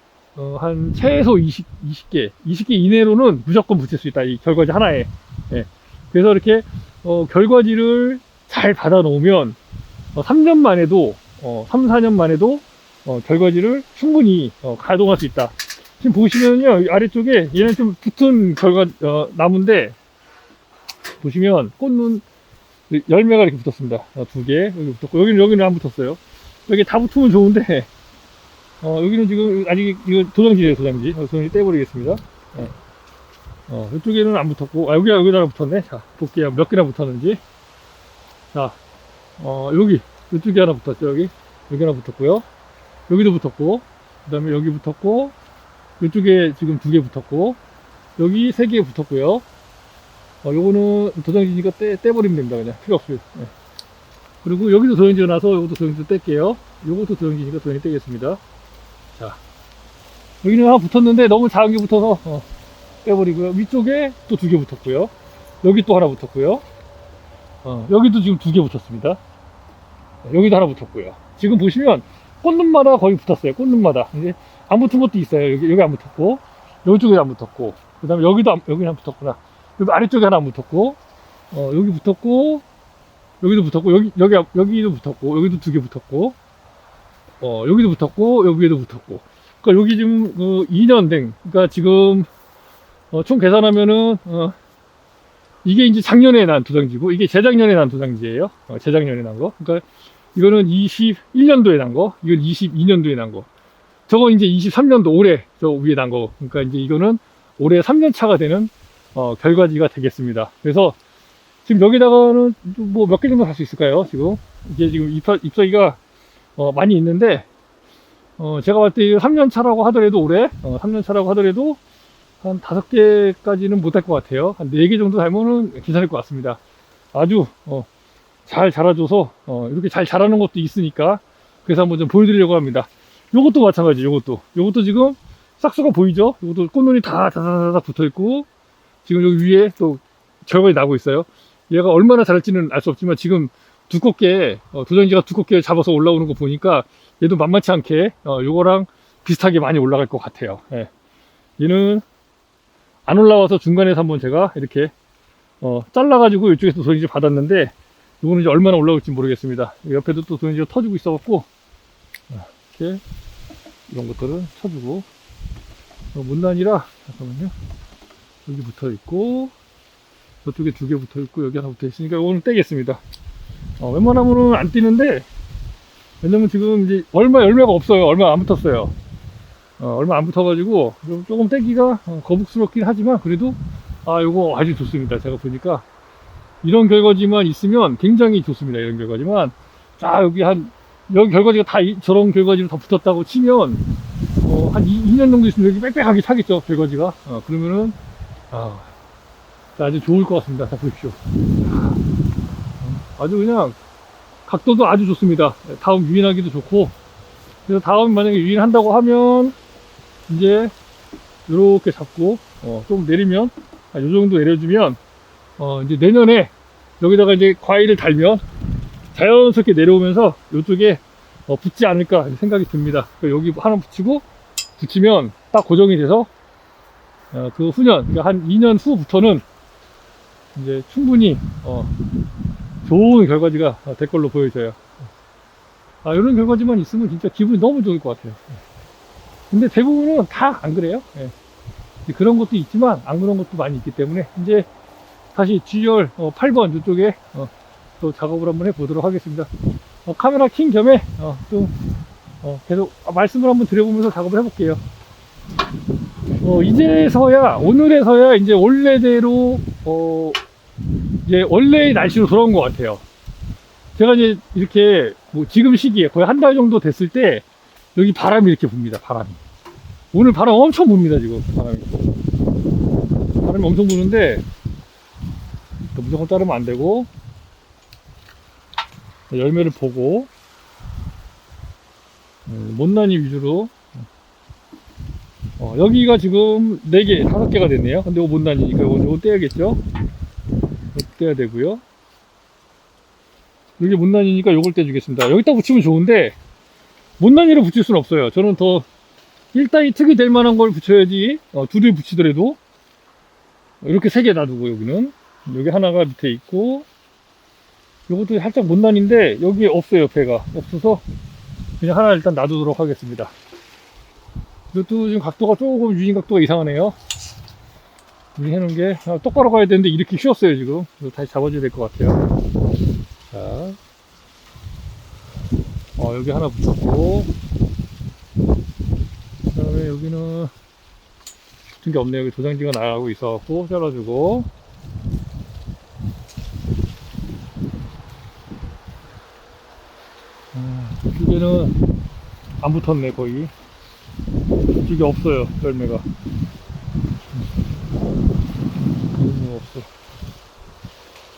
Speaker 1: 한 최소 20개 이내로는 무조건 붙일 수 있다. 이 결과지 하나에. 예. 그래서 이렇게 결과지를 잘 받아 놓으면 3년 만에도 3, 4년 만에도 결과지를 충분히 가동할 수 있다. 지금 보시면요, 아래쪽에 얘는 좀 붙은 나무인데 보시면 꽃눈 열매가 이렇게 붙었습니다. 2개 여기 붙었고, 여기는 안 붙었어요. 여기 다 붙으면 좋은데 여기는 지금 아직 이거 도장지예요. 도장지 떼버리겠습니다. 이쪽에는 안 붙었고, 여기다가 붙었네. 자, 볼게요. 몇 개나 붙었는지. 자, 이쪽에 하나 붙었죠. 여기 하나 붙었고요. 여기도 붙었고, 그 다음에 여기 붙었고, 이쪽에 지금 2개 붙었고, 여기 3개 붙었고요. 요거는 도장지니까 떼버리면 됩니다. 그냥 필요 없어요. 네. 그리고 여기도 도장지가 나서 요것도 도장지 뗄게요. 요것도 도장지니까 도장지 떼겠습니다. 자, 여기는 하나 붙었는데 너무 작은 게 붙어서 빼버리고요. 위쪽에 또 2개 붙었고요. 여기 또 하나 붙었고요. 여기도 지금 2개 붙었습니다. 여기도 하나 붙었고요. 지금 보시면 꽃눈마다 거의 붙었어요. 꽃눈마다. 이제 안 붙은 것도 있어요. 여기 안 붙었고, 여기 안 붙었고, 그 다음에 여기 안 붙었구나. 여기 아래쪽에 하나 안 붙었고, 여기 붙었고, 여기도 붙었고, 여기도 붙었고, 여기도 2개 붙었고, 여기도 붙었고, 여기에도 붙었고. 그러니까 여기 지금 2년 된, 그러니까 지금 총 계산하면은 이게 이제 작년에 난 도장지고, 이게 재작년에 난 도장지예요. 재작년에 난 거. 그러니까 이거는 21년도에 난 거, 이건 22년도에 난 거. 저거 이제 23년도 올해 저 위에 난 거. 그러니까 이제 이거는 올해 3년 차가 되는 결과지가 되겠습니다. 그래서 지금 여기다가는 뭐 몇 개 정도 할 수 있을까요? 이게 지금 잎사귀가 많이 있는데, 제가 봤을 때 3년 차라고 하더라도 올해 3년 차라고 하더라도 한 5개까지는 못 할 것 같아요. 한 4개 정도 달면은 괜찮을 것 같습니다. 아주 잘 자라줘서 이렇게 잘 자라는 것도 있으니까, 그래서 한번 좀 보여드리려고 합니다. 요것도 마찬가지. 요것도 지금 싹수가 보이죠? 요것도 꽃눈이 다 다다다다 붙어있고, 지금 여기 위에 또 결과가 나고 있어요. 얘가 얼마나 자랄지는 알 수 없지만 지금 두껍게 도장지가 두껍게 잡아서 올라오는 거 보니까 얘도 만만치 않게 요거랑 비슷하게 많이 올라갈 것 같아요. 예. 얘는 안 올라와서 중간에서 한번 제가 이렇게 잘라가지고 이쪽에서 도장지 받았는데, 요거는 이제 얼마나 올라올지 모르겠습니다. 옆에도 또 도장지가 터지고 있어갖고 이렇게 이런 것들은 쳐주고, 문단이라 잠깐만요. 여기 붙어 있고, 저쪽에 2개 붙어 있고, 여기 하나 붙어 있으니까 이거는 떼겠습니다. 웬만하면은 안 띄는데, 왜냐면 지금 이제 얼마 열매가 없어요. 얼마 안 붙었어요. 얼마 안 붙어가지고 조금 떼기가 거북스럽긴 하지만, 그래도 요거 아주 좋습니다. 제가 보니까 이런 결과지만 있으면 굉장히 좋습니다. 이런 결과지만, 자, 여기 결과지가 다 저런 결과지로 다 붙었다고 치면 한 2년 정도 있으면 여기 빽빽하게 차겠죠. 결과지가. 그러면은 아주 좋을 것 같습니다. 자, 보십시오. 아주 그냥 각도도 아주 좋습니다. 다음 유인하기도 좋고. 그래서 다음 만약에 유인한다고 하면 이제 이렇게 잡고 좀 내리면 요 정도 내려주면 이제 내년에 여기다가 이제 과일을 달면 자연스럽게 내려오면서 이쪽에 붙지 않을까 생각이 듭니다. 여기 하나 붙이면 딱 고정이 돼서 그 후년, 그러니까 한 2년 후부터는 이제 충분히 좋은 결과지가 될 걸로 보여져요. 이런 결과지만 있으면 진짜 기분이 너무 좋을 것 같아요. 근데 대부분은 다 안 그래요. 예. 그런 것도 있지만 안 그런 것도 많이 있기 때문에 이제 다시 G열 8번 이쪽에 또 작업을 한번 해보도록 하겠습니다. 카메라 킨 겸에 좀 계속 말씀을 한번 드려보면서 작업을 해볼게요. 이제서야 오늘에서야 이제 원래대로 이제 원래의 날씨로 돌아온 것 같아요. 제가 이제 이렇게 뭐 지금 시기에 거의 한 달 정도 됐을 때 여기 바람이 이렇게 붑니다. 바람이 오늘 바람 엄청 붑니다. 지금 바람이 엄청 부는데 무조건 자르면 안 되고 열매를 보고 못난이 위주로 여기가 지금 4개, 5개가 됐네요. 근데 이거 못난이니까 이거 떼야겠죠? 이거 떼야 되고요. 여기 못난이니까 요걸 떼주겠습니다. 여기다 붙이면 좋은데 못난이를 붙일 수는 없어요. 저는 더 일단이 특이 될 만한 걸 붙여야지. 2개 붙이더라도 이렇게 3개 놔두고 여기는 여기 하나가 밑에 있고 요것도 살짝 못난인데 여기에 없어요. 배가 없어서 그냥 하나 일단 놔두도록 하겠습니다. 이것도 지금 각도가 조금 유인 각도가 이상하네요. 이렇게 해놓은 게 똑바로 가야 되는데 이렇게 휘었어요. 지금 이거 다시 잡아줘야 될 것 같아요. 자, 여기 하나 붙였고 그 다음에 여기는 붙은 게 없네요. 여기 도장지가 나가고 있어갖고 잘라주고 이쪽에는 안 붙었네. 거의 이쪽에 없어요. 열매가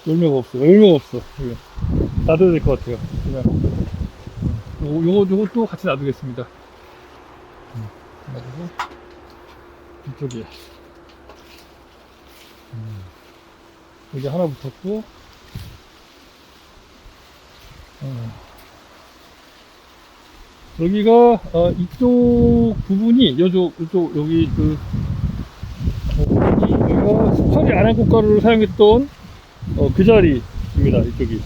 Speaker 1: 열매가 없어. 놔둬야 될 것 같아요. 그냥 요것도 같이 놔두겠습니다. 놔두고 이쪽에 여기 하나 붙었고 여기가 이쪽 부분이 이쪽 여기 여기가 수처리 안 한 꽃가루를 사용했던 그 자리입니다. 이쪽이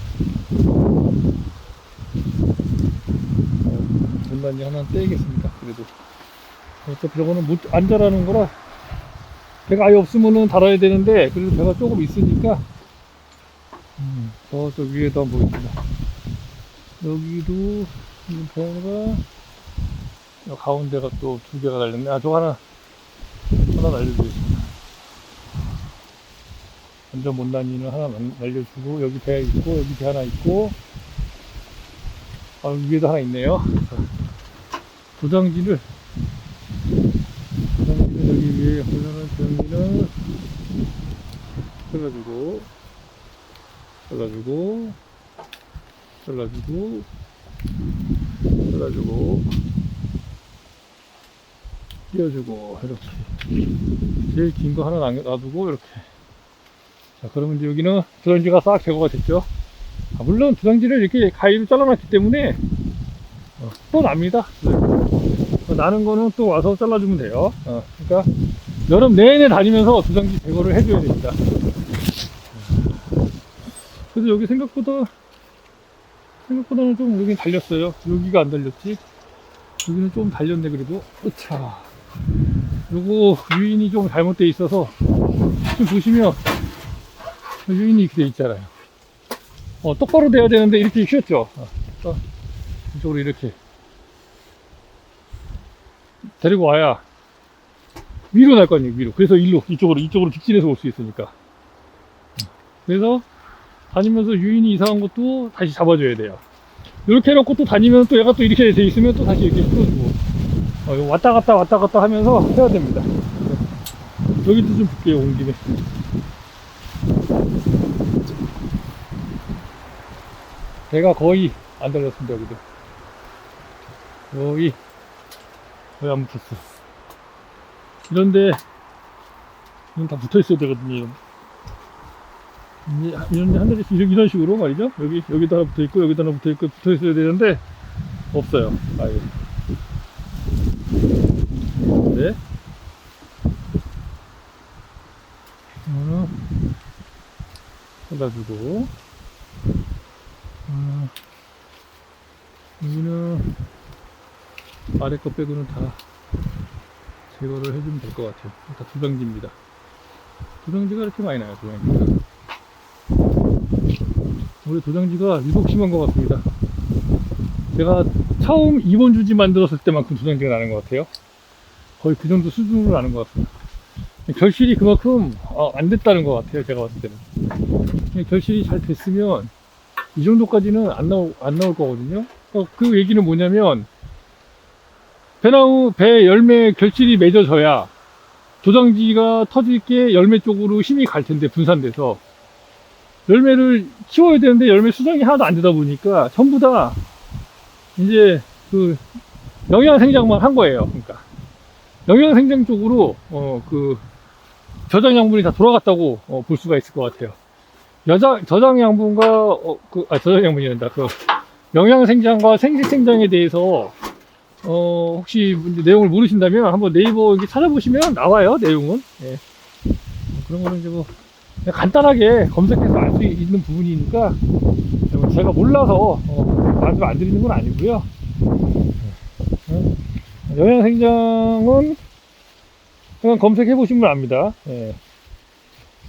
Speaker 1: 못난이 하나 떼겠습니다. 그래도 어차피 저거는 안 자라는 거라 배가 아예 없으면은 달아야 되는데 그래도 배가 조금 있으니까 저쪽 위에도 한번 보겠습니다. 여기도 배가 가운데가 또 2개가 달렸네. 저거 하나 날려주겠습니다. 완전 못난이는 하나 날려주고 여기 배 있고 여기 배 하나 있고 위에도 하나 있네요. 도장지를 여기 위에 올려놓은 도장지는 잘라주고 띄워주고 이렇게 제일 긴 거 하나 놔두고 이렇게. 자, 그러면 이제 여기는 도장지가 싹 제거가 됐죠. 물론 도장지를 이렇게 가위로 잘라놨기 때문에 또 납니다. 나는 거는 또 와서 잘라주면 돼요. 그러니까 여름 내내 다니면서 도장지 제거를 해줘야 됩니다. 그래서 여기 생각보다는 좀 여긴 달렸어요. 여기가 안 달렸지. 여기는 좀 달렸네. 그래도 으차, 요거 유인이 좀 잘못되어 있어서 좀 보시면 유인이 이렇게 돼 있잖아요. 똑바로 돼야 되는데 이렇게 휘었죠. 이쪽으로 이렇게 데리고 와야 위로 날 거 아니에요. 위로. 그래서 이쪽으로 직진해서 올 수 있으니까. 그래서 다니면서 유인이 이상한 것도 다시 잡아줘야 돼요. 이렇게 해놓고 또 다니면 또 얘가 또 이렇게 돼 있으면 또 다시 이렇게 풀어주고 왔다 갔다 하면서 해야 됩니다. 여기도 좀 볼게요. 온 김에. 배가 거의 안 달렸습니다. 여기도 거의 안 붙었어. 이런데 이건 다 붙어 있어야 되거든요. 이런데 한 대씩 이런 식으로 말이죠. 여기도 하나 붙어 있고 여기도 하나 붙어 있고 붙어 있어야 되는데 없어요. 아예. 네. 잘라주고 여기는 아래 거 빼고는 다 제거를 해주면 될 것 같아요. 다 도장지입니다. 도장지가 이렇게 많이 나요, 도장지가. 올해 도장지가 유독 심한 것 같습니다. 제가 처음 2번 주지 만들었을 때만큼 도장지가 나는 것 같아요. 거의 그 정도 수준으로 나는 것 같습니다. 결실이 그만큼 안 됐다는 것 같아요, 제가 봤을 때는. 결실이 잘 됐으면 이 정도까지는 안 나올 거거든요. 그 얘기는 뭐냐면, 배 열매 결실이 맺어져야 도장지가 터질 게 열매 쪽으로 힘이 갈 텐데, 분산돼서. 열매를 키워야 되는데 열매 수정이 하나도 안 되다 보니까 전부 다 이제 그 영양 생장만 한 거예요. 그러니까 영양 생장 쪽으로 그 저장 양분이 다 돌아갔다고 볼 수가 있을 것 같아요. 저장 양분과 저장 양분이란다. 그 영양 생장과 생식 생장에 대해서 혹시 내용을 모르신다면 한번 네이버 이렇게 찾아보시면 나와요. 내용은. 예. 그런 거는 이제 뭐 간단하게 검색해서 알 수 있는 부분이니까 제가 몰라서 말씀 안 드리는 건 아니고요. 영양생장은 그냥 검색해 보시면 압니다. 예.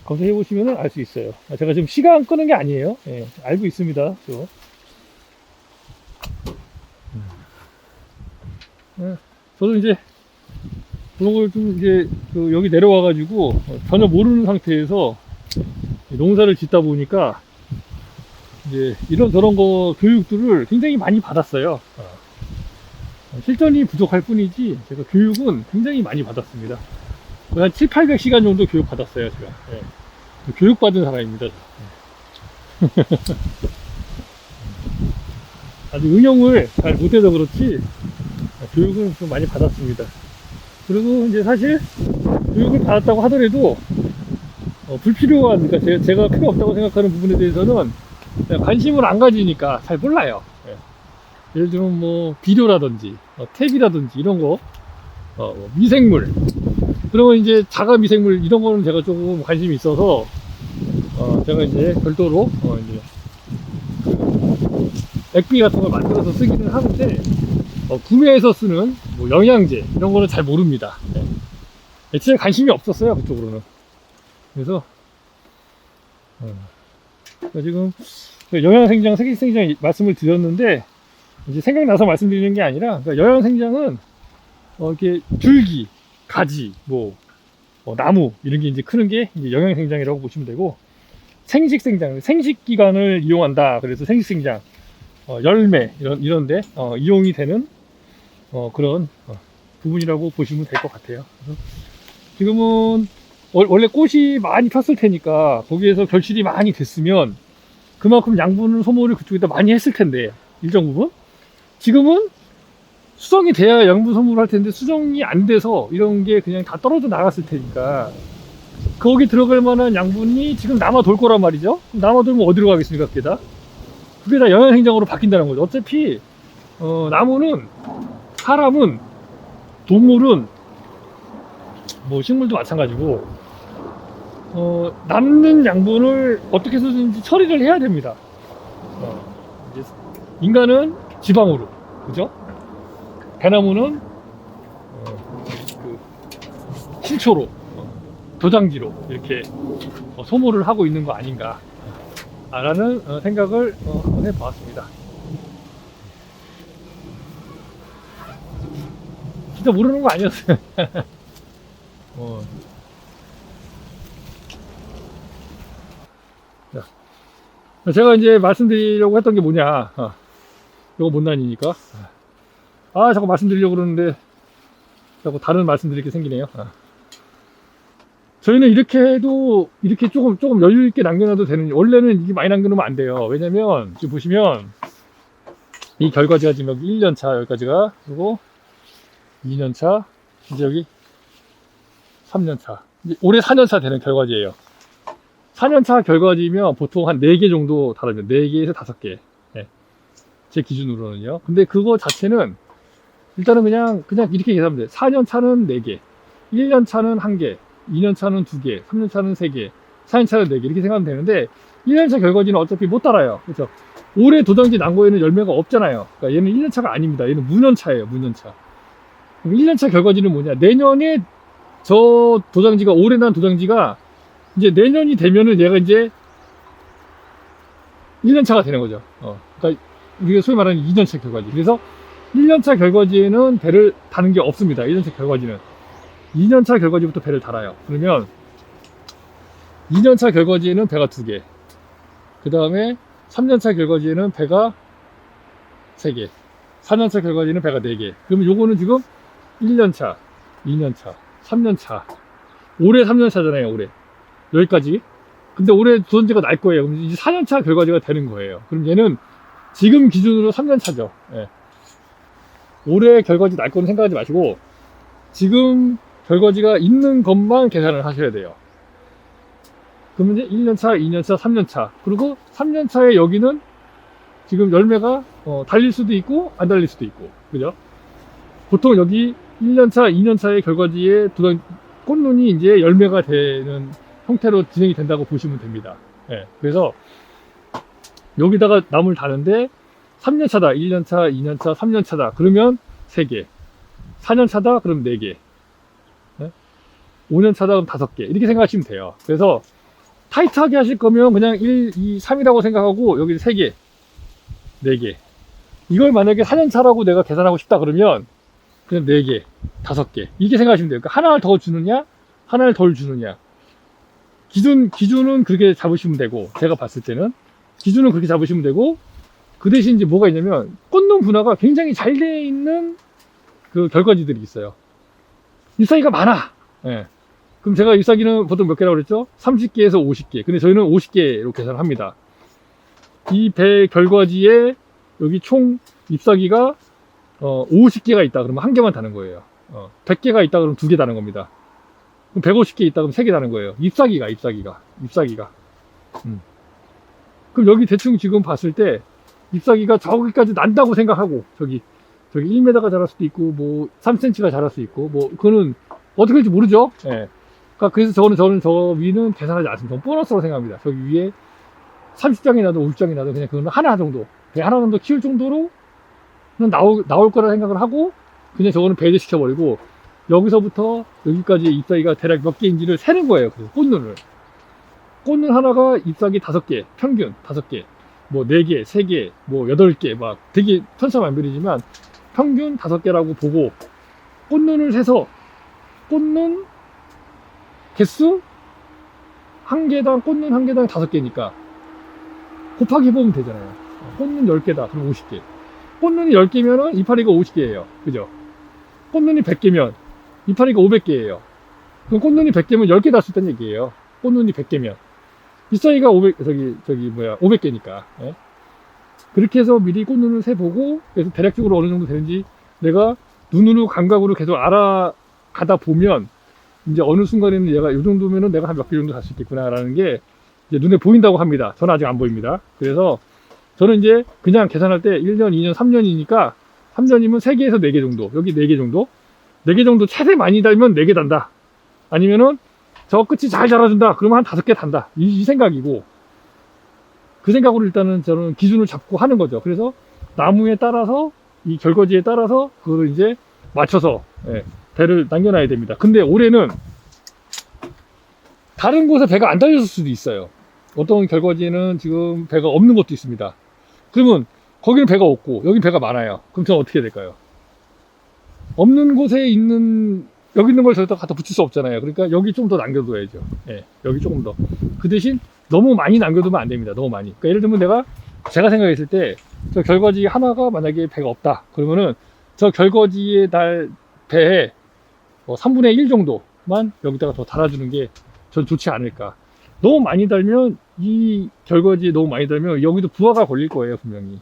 Speaker 1: 검색해 보시면 알 수 있어요. 제가 지금 시간 끄는 게 아니에요. 예. 알고 있습니다. 또. 저도 이제 그런 걸 좀 이제 여기 내려와 가지고 전혀 모르는 상태에서 농사를 짓다 보니까 이제 이런저런 거 교육들을 굉장히 많이 받았어요. 실전이 부족할 뿐이지 제가 교육은 굉장히 많이 받았습니다. 거의 한 7, 800시간 정도 교육 받았어요, 제가. 예. 교육받은 사람입니다. 아직 응용을 잘 못해서 그렇지 교육은 좀 많이 받았습니다. 그리고 이제 사실 교육을 받았다고 하더라도 불필요한, 그러니까 제가 필요 없다고 생각하는 부분에 대해서는 관심을 안 가지니까 잘 몰라요. 예. 예를 들면 뭐 비료라든지 탭이라든지 이런 거, 미생물, 그러면 이제 자가 미생물 이런 거는 제가 조금 관심이 있어서 제가 이제 별도로 이제 액비 같은 걸 만들어서 쓰기는 하는데 구매해서 쓰는 뭐 영양제 이런 거는 잘 모릅니다. 예. 애초에 관심이 없었어요, 그쪽으로는. 그래서 그러니까 지금 영양생장, 색식생장 말씀을 드렸는데 이제 생각나서 말씀드리는 게 아니라, 그러니까 영양생장은 이렇게 줄기, 가지, 나무 이런 게 이제 크는 게 이제 영양생장이라고 보시면 되고, 생식생장, 생식기관을 이용한다. 그래서 생식생장, 열매 이런데 이용이 되는 그런 부분이라고 보시면 될 것 같아요. 그래서 지금은 원래 꽃이 많이 폈을 테니까 거기에서 결실이 많이 됐으면 그만큼 양분을 소모를 그쪽에다 많이 했을 텐데, 일정 부분 지금은 수정이 돼야 양분 소모를 할 텐데 수정이 안 돼서 이런 게 그냥 다 떨어져 나갔을 테니까 거기 들어갈 만한 양분이 지금 남아 돌 거란 말이죠. 남아 돌면 어디로 가겠습니까? 그게 다 영양생장으로 바뀐다는 거죠. 어차피 나무는, 사람은, 동물은, 뭐 식물도 마찬가지고 남는 양분을 어떻게 해서든지 처리를 해야 됩니다. 이제 인간은 지방으로, 그죠? 대나무는 신초로, 도장지로 이렇게 소모를 하고 있는 거 아닌가 라는 생각을 한번 해보았습니다. 진짜 모르는 거 아니었어요. 제가 이제 말씀드리려고 했던 게 뭐냐, 이거 못난이니까 자꾸 말씀드리려고 그러는데 자꾸 다른 말씀드릴 게 생기네요. 저희는 이렇게 해도 이렇게 조금 여유 있게 남겨놔도 되는, 원래는 이게 많이 남겨놓으면 안 돼요. 왜냐면 지금 보시면 이 결과지가 지금 여기 1년차, 여기까지가, 그리고 2년차, 이제 여기 3년차, 올해 4년차 되는 결과지예요. 4년차 결과지면 보통 한 4개 정도 달아요. 4개에서 5개. 네. 제 기준으로는요. 근데 그거 자체는 일단은 그냥 이렇게 계산하면 돼요. 4년차는 4개, 1년차는 1개, 2년차는 2개, 3년차는 3개, 4년차는 4개, 이렇게 생각하면 되는데 1년차 결과지는 어차피 못 따라요. 그렇죠? 올해 도장지 난 거에는 열매가 없잖아요. 그러니까 얘는 1년차가 아닙니다. 얘는 무년차예요. 무년차. 1년차 결과지는 뭐냐? 내년에 저 도장지가, 올해 난 도장지가 이제 내년이 되면은 얘가 이제 1년차가 되는 거죠. 그러니까 우리가 소위 말하는 2년차 결과지. 그래서 1년차 결과지에는 배를 다는 게 없습니다. 1년차 결과지는. 2년차 결과지부터 배를 달아요. 그러면 2년차 결과지에는 배가 2개. 그 다음에 3년차 결과지에는 배가 3개. 4년차 결과지에는 배가 4개. 그러면 요거는 지금 1년차, 2년차, 3년차. 올해 3년차잖아요, 올해. 여기까지. 근데 올해 도전지가 날 거예요. 그럼 이제 4년차 결과지가 되는 거예요. 그럼 얘는 지금 기준으로 3년차죠. 예. 올해 결과지 날 거는 생각하지 마시고, 지금 결과지가 있는 것만 계산을 하셔야 돼요. 그러면 이제 1년차, 2년차, 3년차. 그리고 3년차에 여기는 지금 열매가 달릴 수도 있고, 안 달릴 수도 있고. 그죠? 보통 여기 1년차, 2년차의 결과지에 꽃눈이 이제 열매가 되는 형태로 진행이 된다고 보시면 됩니다. 예, 그래서 여기다가 나무를 다는데 3년차다, 1년차, 2년차, 3년차다. 그러면 3개. 4년차다, 그럼 4개. 예? 5년차다, 그럼 5개. 이렇게 생각하시면 돼요. 그래서 타이트하게 하실 거면 그냥 1, 2, 3이라고 생각하고 여기 3개, 4개. 이걸 만약에 4년차라고 내가 계산하고 싶다 그러면 그냥 4개, 5개. 이렇게 생각하시면 돼요. 그러니까 하나를 더 주느냐, 하나를 덜 주느냐. 기준은 그렇게 잡으시면 되고, 제가 봤을 때는 기준은 그렇게 잡으시면 되고, 그 대신 이제 뭐가 있냐면 꽃눈 분화가 굉장히 잘 돼 있는 그 결과지들이 있어요. 잎사귀가 많아. 예. 그럼 제가 잎사귀는 보통 몇 개라고 그랬죠? 30개에서 50개. 근데 저희는 50개로 계산을 합니다. 이 배 결과지에 여기 총 잎사귀가 50개가 있다 그러면 1개만 다는 거예요. 100개가 있다 그러면 2개 다는 겁니다. 그럼 150개 있다 그러면 3개 다는 거예요. 잎사귀가. 그럼 여기 대충 지금 봤을 때 잎사귀가 저기까지 난다고 생각하고, 저기 1m가 자랄 수도 있고, 뭐 3cm가 자랄 수 있고, 뭐 그거는 어떻게 될지 모르죠. 예. 그러니까 그래서 저는 저 위는 계산하지 않습니다. 저는 보너스로 생각합니다. 저기 위에 30장이 나도 50장이 나도 그냥 그거는 하나 정도, 배 하나 정도 키울 정도로 나올 거라 생각을 하고, 그냥 저거는 배제시켜 버리고, 여기서부터 여기까지 잎사귀가 대략 몇 개인지를 세는 거예요. 그래서 꽃눈 하나가 잎사귀 5개, 평균 5개, 뭐 4개, 3개, 뭐 8개, 막 되게 천차만별이지만 평균 5개라고 보고, 꽃눈을 세서 꽃눈 개수 꽃눈 한 개당 5개니까 곱하기 해보면 되잖아요. 꽃눈 10개다 그럼 50개. 꽃눈이 10개면은 이파리가 50개예요. 그죠? 꽃눈이 100개면 이파리가 500개예요. 그럼 꽃눈이 100개면 10개 달 수 있다는 얘기예요. 꽃눈이 100개면. 잎사귀가 500개니까. 예? 그렇게 해서 미리 꽃눈을 세보고, 그래서 대략적으로 어느 정도 되는지 내가 눈으로 감각으로 계속 알아가다 보면, 이제 어느 순간에는 얘가 이 정도면은 내가 한 몇 개 정도 갈 수 있겠구나라는 게 이제 눈에 보인다고 합니다. 저는 아직 안 보입니다. 그래서 저는 이제 그냥 계산할 때 1년, 2년, 3년이니까 3년이면 3개에서 4개 정도, 여기 4개 정도, 4개 정도 최대 많이 달면 4개 단다. 아니면은 저 끝이 잘 자라준다. 그러면 한 5개 단다. 이 생각이고, 그 생각으로 일단은 저는 기준을 잡고 하는 거죠. 그래서 나무에 따라서, 이 결과지에 따라서 그거를 이제 맞춰서 배를 남겨놔야 됩니다. 근데 올해는 다른 곳에 배가 안 달렸을 수도 있어요. 어떤 결과지에는 지금 배가 없는 것도 있습니다. 그러면 거기는 배가 없고 여기 배가 많아요. 그럼 저는 어떻게 해야 될까요? 없는 곳에 여기 있는 걸 저기다 갖다 붙일 수 없잖아요. 그러니까 여기 좀 더 남겨둬야죠. 예, 여기 조금 더. 그 대신 너무 많이 남겨두면 안 됩니다. 너무 많이. 그러니까 예를 들면 제가 생각했을 때 저 결과지 하나가 만약에 배가 없다. 그러면은 저 결과지에 달 배에 3분의 1 정도만 여기다가 더 달아주는 게 전 좋지 않을까. 너무 많이 달면, 이 결과지에 너무 많이 달면 여기도 부하가 걸릴 거예요, 분명히.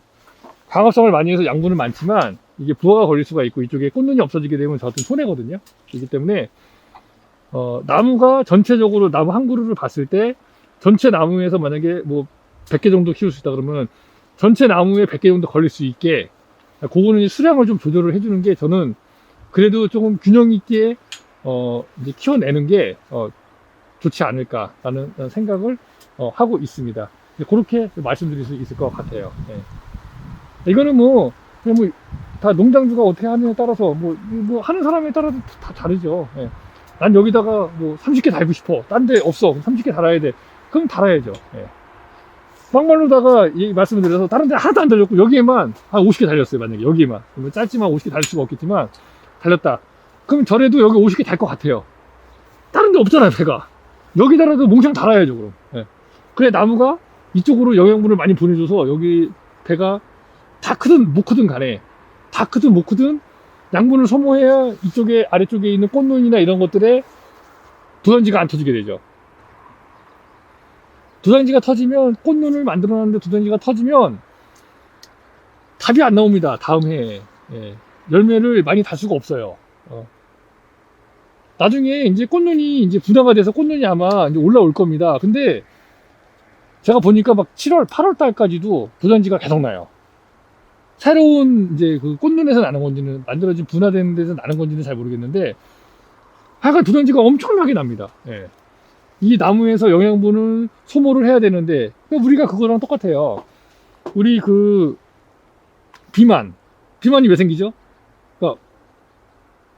Speaker 1: 광합성을 많이 해서 양분은 많지만 이게 부하가 걸릴 수가 있고, 이쪽에 꽃눈이 없어지게 되면 저한테 손해거든요. 그렇기 때문에 나무가 전체적으로 나무 한 그루를 봤을 때 전체 나무에서 만약에 뭐 100개 정도 키울 수 있다 그러면 전체 나무에 100개 정도 걸릴 수 있게, 그거는 수량을 좀 조절을 해주는 게 저는 그래도 조금 균형 있게 이제 키워내는 게 좋지 않을까라는 생각을 하고 있습니다. 그렇게 말씀드릴 수 있을 것 같아요. 네. 이거는 뭐 그냥 뭐 다 농장주가 어떻게 하느냐에 따라서 뭐 하는 사람에 따라서 다 다르죠. 예. 난 여기다가 뭐 30개 달고 싶어. 딴 데 없어. 30개 달아야 돼. 그럼 달아야죠. 예. 막말로다가 이 말씀을 드려서 다른 데 하나도 안 달렸고 여기에만 한 50개 달렸어요. 만약에 여기에만. 그러면 짧지만 50개 달릴 수가 없겠지만 달렸다. 그럼 전에도 여기 50개 달 것 같아요. 다른 데 없잖아요. 배가. 여기다라도 몽창 달아야죠. 그럼. 예. 그래 나무가 이쪽으로 영양분을 많이 보내줘서 여기 배가 다 크든 못 크든 간에 다 크든 못 크든 양분을 소모해야 이쪽에 아래쪽에 있는 꽃눈이나 이런 것들에 두단지가 안 터지게 되죠. 두단지가 터지면 꽃눈을 만들어놨는데 두단지가 터지면 답이 안 나옵니다. 다음 해에. 예. 열매를 많이 달 수가 없어요. 나중에 이제 꽃눈이 이제 분화가 돼서 꽃눈이 아마 이제 올라올 겁니다. 근데 제가 보니까 막 7월, 8월 달까지도 두단지가 계속 나요. 새로운 이제 그 꽃눈에서 나는 건지는 만들어진 분화되는 데서 나는 건지는 잘 모르겠는데 하여간 두단지가 엄청나게 납니다. 예. 이 나무에서 영양분을 소모를 해야 되는데 우리가 그거랑 똑같아요. 우리 그 비만이 왜 생기죠? 그러니까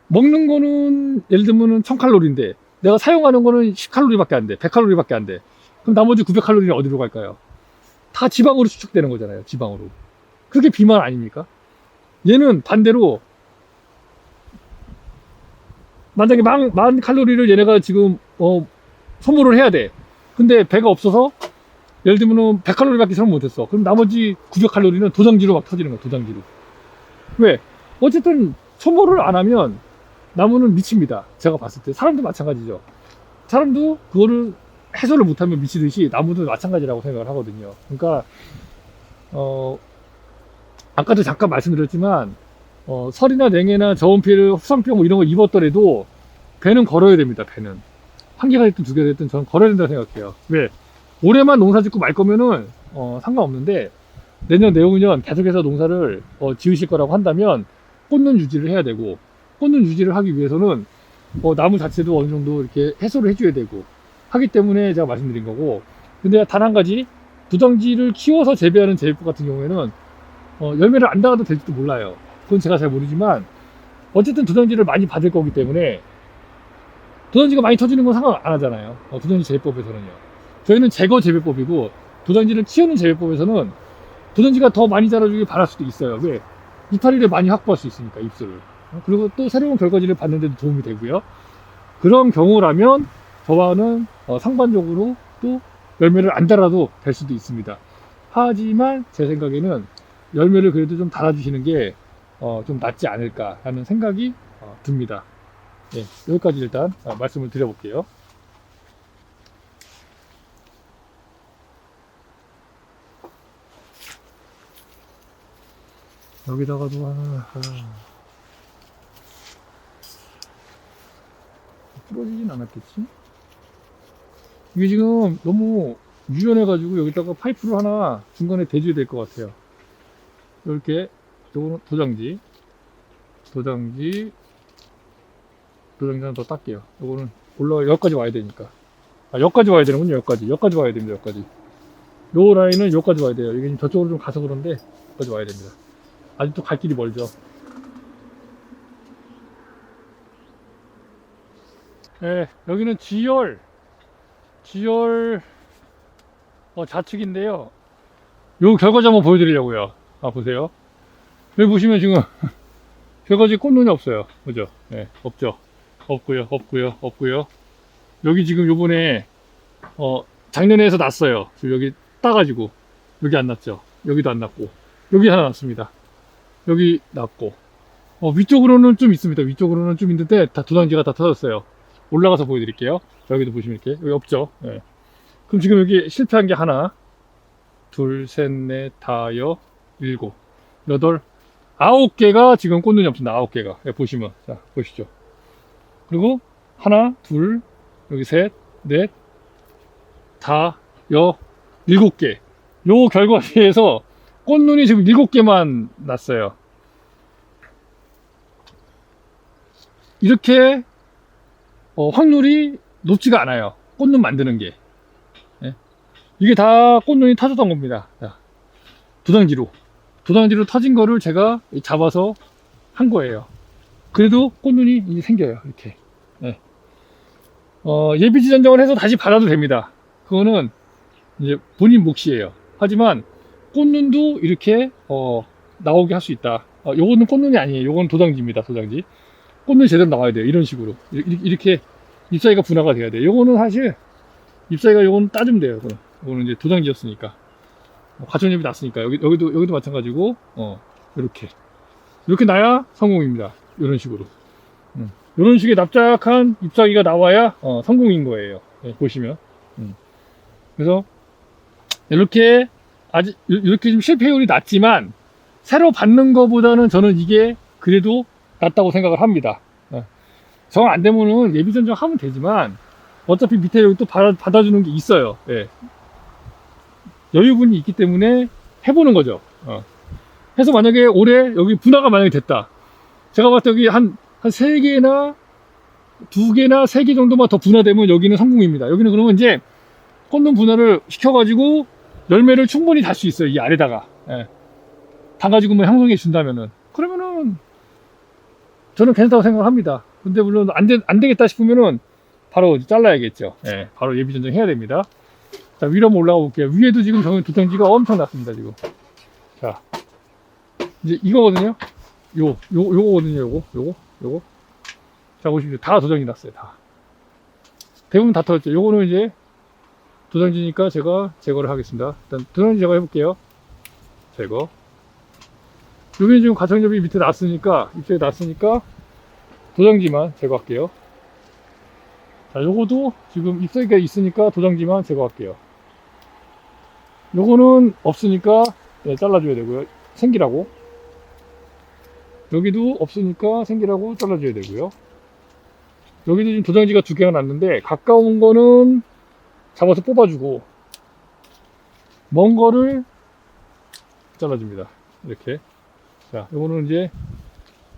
Speaker 1: 먹는 거는 예를 들면 1000칼로리인데 내가 사용하는 거는 10칼로리밖에 안 돼. 100칼로리밖에 안 돼. 그럼 나머지 900칼로리는 어디로 갈까요? 다 지방으로 수축되는 거잖아요. 지방으로. 그게 비만 아닙니까? 얘는 반대로 만약에 10,000칼로리를 얘네가 지금 소모를 해야 돼. 근데 배가 없어서 예를 들면 100칼로리밖에 소모 못했어. 그럼 나머지 900칼로리는 도장지로 막 터지는 거야. 도장지로. 왜? 어쨌든 소모를 안 하면 나무는 미칩니다. 제가 봤을 때 사람도 마찬가지죠. 사람도 그거를 해소를 못하면 미치듯이 나무도 마찬가지라고 생각을 하거든요. 그러니까 아까도 잠깐 말씀드렸지만 설이나 냉해나 저온피해를 후상병 뭐 이런 거 입었더라도 배는 걸어야 됩니다. 배는 한 개가 됐든 두 개가 됐든 저는 걸어야 된다고 생각해요. 왜? 올해만 농사 짓고 말 거면은 상관없는데 내년 내후년 계속해서 농사를 지으실 거라고 한다면 꽃눈 유지를 해야 되고 꽃눈 유지를 하기 위해서는 나무 자체도 어느 정도 이렇게 해소를 해줘야 되고 하기 때문에 제가 말씀드린 거고. 근데 단 한 가지 두덩지를 키워서 재배하는 재배법 같은 경우에는 열매를 안 달아도 될지도 몰라요. 그건 제가 잘 모르지만 어쨌든 두덩지를 많이 받을 거기 때문에 두덩지가 많이 터지는 건 상관 안 하잖아요. 두덩지 재배법에서는요. 저희는 제거 재배법이고 두덩지를 키우는 재배법에서는 두덩지가 더 많이 자라주길 바랄 수도 있어요. 왜? 이파리를 많이 확보할 수 있으니까 잎술을. 그리고 또 새로운 결과지를 받는 데도 도움이 되고요. 그런 경우라면 저와는 상반적으로 또 열매를 안 달아도 될 수도 있습니다. 하지만 제 생각에는 열매를 그래도 좀 달아주시는 게 좀 낫지 않을까 하는 생각이 듭니다. 네, 여기까지 일단 말씀을 드려볼게요. 여기다가도 부러지진 않았겠지? 이게 지금 너무 유연해가지고 여기다가 파이프를 하나 중간에 대줘야 될 것 같아요. 이렇게 요거는 도장지 하나 더 딸게요. 요거는 여기까지 와야 되니까. 여기까지 와야 되는군요. 여기까지 와야 됩니다. 여기까지. 요 라인은 여기까지 와야 돼요. 이게 지금 저쪽으로 좀 가서 그런데 여기까지 와야 됩니다. 아직도 갈 길이 멀죠. 네, 여기는 지열 좌측인데요. 요 결과지 한번 보여드리려고요. 보세요. 여기 보시면 지금 결과지 꽃눈이 없어요. 그죠? 네, 없죠. 없고요. 여기 지금 요번에 작년에 해서 났어요. 지금 여기 따가지고 여기 안 났죠. 여기도 안 났고 여기 하나 났습니다. 여기 났고 위쪽으로는 좀 있습니다. 위쪽으로는 좀 있는데 다 두단지가 다 터졌어요. 올라가서 보여드릴게요. 여기도 보시면 이렇게 여기 없죠. 네. 그럼 지금 여기 실패한 게 하나, 둘, 셋, 넷, 다섯, 일곱, 여덟, 9개가 지금 꽃눈이 없습니다. 9개가. 네, 보시면 자 보시죠. 그리고 하나, 둘, 여기 셋, 넷, 다, 7개. 요 결과지에서 꽃눈이 지금 7개만 났어요. 이렇게 확률이 높지가 않아요. 꽃눈 만드는 게. 예? 이게 다 꽃눈이 터졌던 겁니다. 자, 두덩지로. 도장지로 터진 거를 제가 잡아서 한 거예요. 그래도 꽃눈이 이제 생겨요. 이렇게. 네. 예비지 전정을 해서 다시 받아도 됩니다. 그거는 이제 본인 몫이에요. 하지만 꽃눈도 이렇게 나오게 할 수 있다. 요거는 꽃눈이 아니에요. 요거는 도장지입니다. 도장지. 꽃눈이 제대로 나와야 돼요. 이런 식으로. 이렇게 잎사귀가 분화가 돼야 돼요. 요거는 사실 잎사귀가 요거는 따주면 돼요. 요거는 이제 도장지였으니까. 과천잎이 났으니까. 여기도 마찬가지고, 이렇게 나야 성공입니다. 이런 식으로. 이런 식의 납작한 잎사귀가 나와야 성공인 거예요. 네, 보시면. 그래서 이렇게 좀 실패율이 낮지만 새로 받는 것보다는 저는 이게 그래도 낫다고 생각을 합니다. 정 안 되면은 예비 전정하면 되지만 어차피 밑에 여기 또 받아주는 게 있어요. 예. 여유분이 있기 때문에 해보는 거죠. 해서 만약에 올해 여기 분화가 만약에 됐다. 제가 봤을 때 여기 한 3개나 2개나 3개 정도만 더 분화되면 여기는 성공입니다. 여기는 그러면 이제 꽃눈 분화를 시켜가지고 열매를 충분히 달 수 있어요. 이 아래다가. 예. 담가지고 뭐 형성해 준다면은. 그러면은 저는 괜찮다고 생각합니다. 근데 물론 안 되겠다 싶으면은 바로 잘라야겠죠. 예. 바로 예비 전정해야 됩니다. 자, 위로 한번 올라가 볼게요. 위에도 지금 저는 도장지가 엄청 났습니다, 지금. 자, 이제 이거거든요. 요거거든요, 요거. 자, 보십시오. 다 도장이 났어요, 다. 대부분 다 터졌죠. 요거는 이제 도장지니까 제가 제거를 하겠습니다. 일단 도장지 제거해볼게요. 제거. 여기는 지금 가청접이 밑에 났으니까, 잎사귀 났으니까 도장지만 제거할게요. 자, 요거도 지금 잎사귀가 있으니까 도장지만 제거할게요. 요거는 없으니까 잘라줘야 되고요. 생기라고. 여기도 없으니까 생기라고 잘라줘야 되고요. 여기도 지금 도장지가 2개가 났는데 가까운 거는 잡아서 뽑아주고 먼 거를 잘라줍니다. 이렇게. 자, 요거는 이제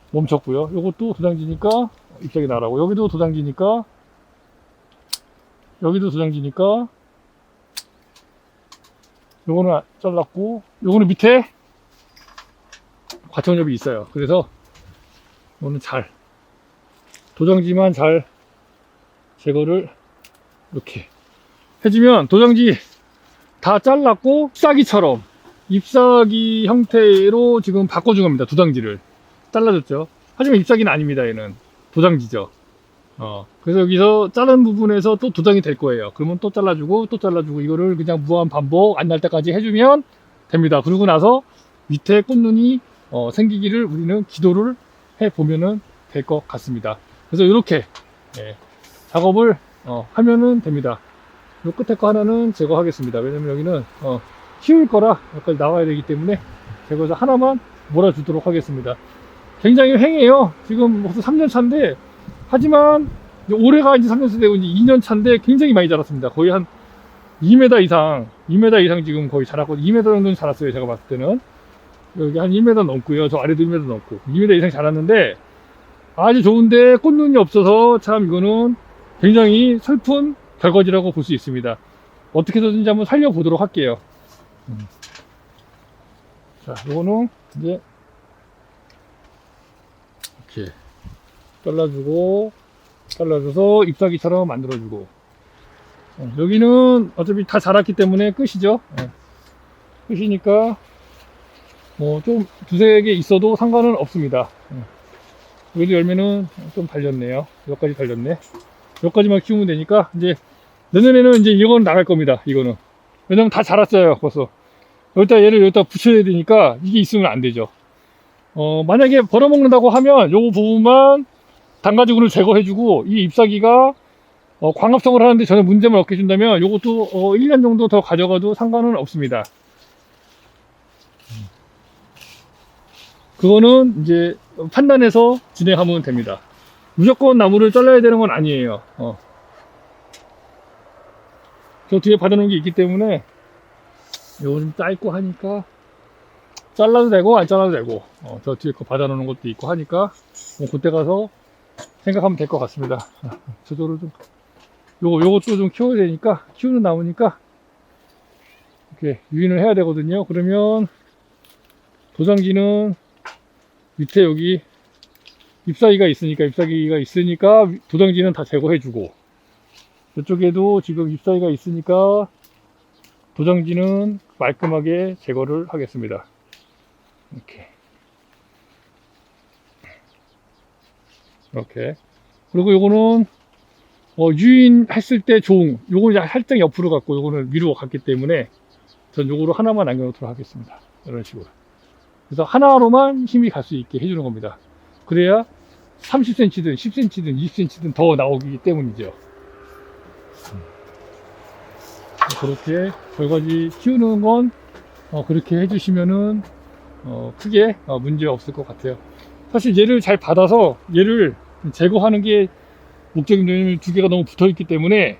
Speaker 1: 멈췄고요. 요것도 도장지니까 잎사귀 나라고. 여기도 도장지니까 요거는 잘랐고, 요거는 밑에 과청엽이 있어요. 그래서 요거는 도장지만 잘 제거를 이렇게 해주면 도장지 다 잘랐고 잎사귀 형태로 지금 바꿔준 겁니다. 도장지를 잘라줬죠. 하지만 잎사귀는 아닙니다. 얘는 도장지죠. 그래서 여기서 자른 부분에서 또 도장이 될 거예요. 그러면 또 잘라주고 이거를 그냥 무한 반복 안 날 때까지 해주면 됩니다. 그러고 나서 밑에 꽃눈이 생기기를 우리는 기도를 해보면은 될 것 같습니다. 그래서 이렇게 작업을 하면은 됩니다. 요 끝에 거 하나는 제거하겠습니다. 왜냐면 여기는 키울 거라 여기까지 나와야 되기 때문에 제거해서 하나만 몰아주도록 하겠습니다. 굉장히 횡해요. 지금 벌써 3년 차인데, 하지만 올해가 이제 3년 되고 이제 2년 차인데 굉장히 많이 자랐습니다. 거의 한 2m 이상 지금 거의 자랐고, 2m 정도는 자랐어요. 제가 봤을 때는. 여기 한 1m 넘고요. 저 아래도 1m 넘고. 2m 이상 자랐는데, 아주 좋은데 꽃눈이 없어서 참 이거는 굉장히 슬픈 결과지라고 볼 수 있습니다. 어떻게 해서든지 한번 살려보도록 할게요. 자, 이거는 이제 이렇게 잘라줘서 잎사귀처럼 만들어주고, 여기는 어차피 다 자랐기 때문에 끝이죠. 끝이니까 뭐 좀 2-3개 있어도 상관은 없습니다. 여기도 열매는 좀 달렸네요. 여기까지 달렸네. 여기까지만 키우면 되니까 이제 내년에는 이제 이건 나갈 겁니다. 이거는 왜냐면 다 자랐어요. 벌써 여기다 붙여야 되니까 이게 있으면 안 되죠. 만약에 벌어먹는다고 하면 요 부분만 단가죽으로 제거해주고, 이 잎사귀가 광합성을 하는데 전혀 문제만 없게 준다면 요것도 1년 정도 더 가져가도 상관은 없습니다. 그거는 이제 판단해서 진행하면 됩니다. 무조건 나무를 잘라야 되는 건 아니에요. 저 뒤에 받아놓은 게 있기 때문에 요거 좀 짧고 하니까 잘라도 되고 안 잘라도 되고, 저 뒤에 거 받아놓는 것도 있고 하니까 그때 가서 생각하면 될 것 같습니다. 저쪽으로 좀 요것도 좀 키워야 되니까, 키우는 나무니까 이렇게 유인을 해야 되거든요. 그러면 도장지는 밑에 여기 잎사귀가 있으니까 도장지는 다 제거해주고, 이쪽에도 지금 잎사귀가 있으니까 도장지는 말끔하게 제거를 하겠습니다. 이렇게. 그리고 요거는 유인했을 때 요거는 살짝 옆으로 갔고 요거는 위로 갔기 때문에 전 요거로 하나만 남겨놓도록 하겠습니다. 이런 식으로. 그래서 하나로만 힘이 갈 수 있게 해주는 겁니다. 그래야 30cm든 10cm든 20cm든 더 나오기 때문이죠. 그렇게 절가지 키우는 건 그렇게 해주시면은 크게 문제 없을 것 같아요. 사실 얘를 잘 받아서 얘를 제거하는 게 목적인데 두 개가 너무 붙어 있기 때문에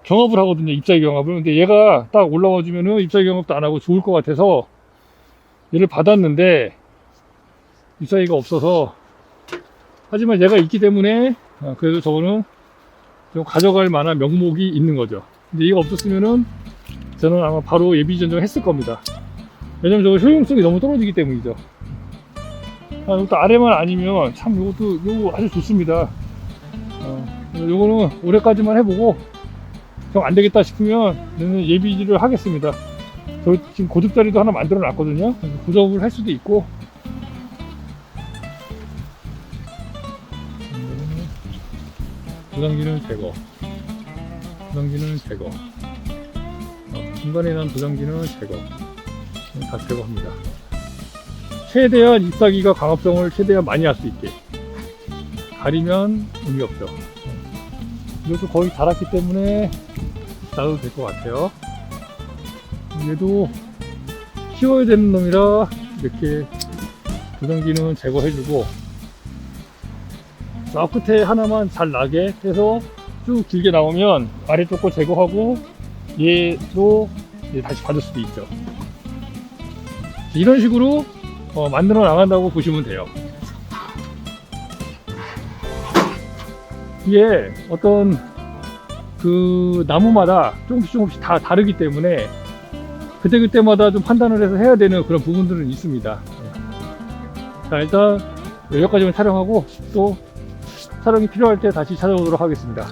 Speaker 1: 경합을 하거든요. 잎사귀 경합을. 근데 얘가 딱 올라와 주면은 잎사귀 경합도 안 하고 좋을 것 같아서 얘를 받았는데 잎사귀가 없어서, 하지만 얘가 있기 때문에 그래도 저거는 좀 가져갈 만한 명목이 있는 거죠. 근데 얘가 없었으면은 저는 아마 바로 예비 전쟁을 했을 겁니다. 왜냐면 저거 효용성이 너무 떨어지기 때문이죠. 이것도 아래만 아니면 참 요거 아주 좋습니다. 요거는 올해까지만 해보고 정 안되겠다 싶으면 예비를 하겠습니다. 저 지금 고접자리도 하나 만들어 놨거든요. 고접을 할 수도 있고. 도장지는 제거, 중간에 난 도장지는 제거, 다 제거합니다. 최대한 잎사귀가 광합성을 최대한 많이 할 수 있게. 가리면 의미 없죠. 이것도 거의 자랐기 때문에 놔도 될 것 같아요. 얘도 키워야 되는 놈이라 이렇게 도장지는 제거해주고, 저 끝에 하나만 잘 나게 해서 쭉 길게 나오면 아래쪽 거 제거하고 얘도 다시 받을 수도 있죠. 이런 식으로 만들어 나간다고 보시면 돼요. 이게 어떤 그 나무마다 조금씩 다 다르기 때문에 그때마다 좀 판단을 해서 해야 되는 그런 부분들은 있습니다. 자, 일단 여기까지만 촬영하고 또 촬영이 필요할 때 다시 찾아오도록 하겠습니다.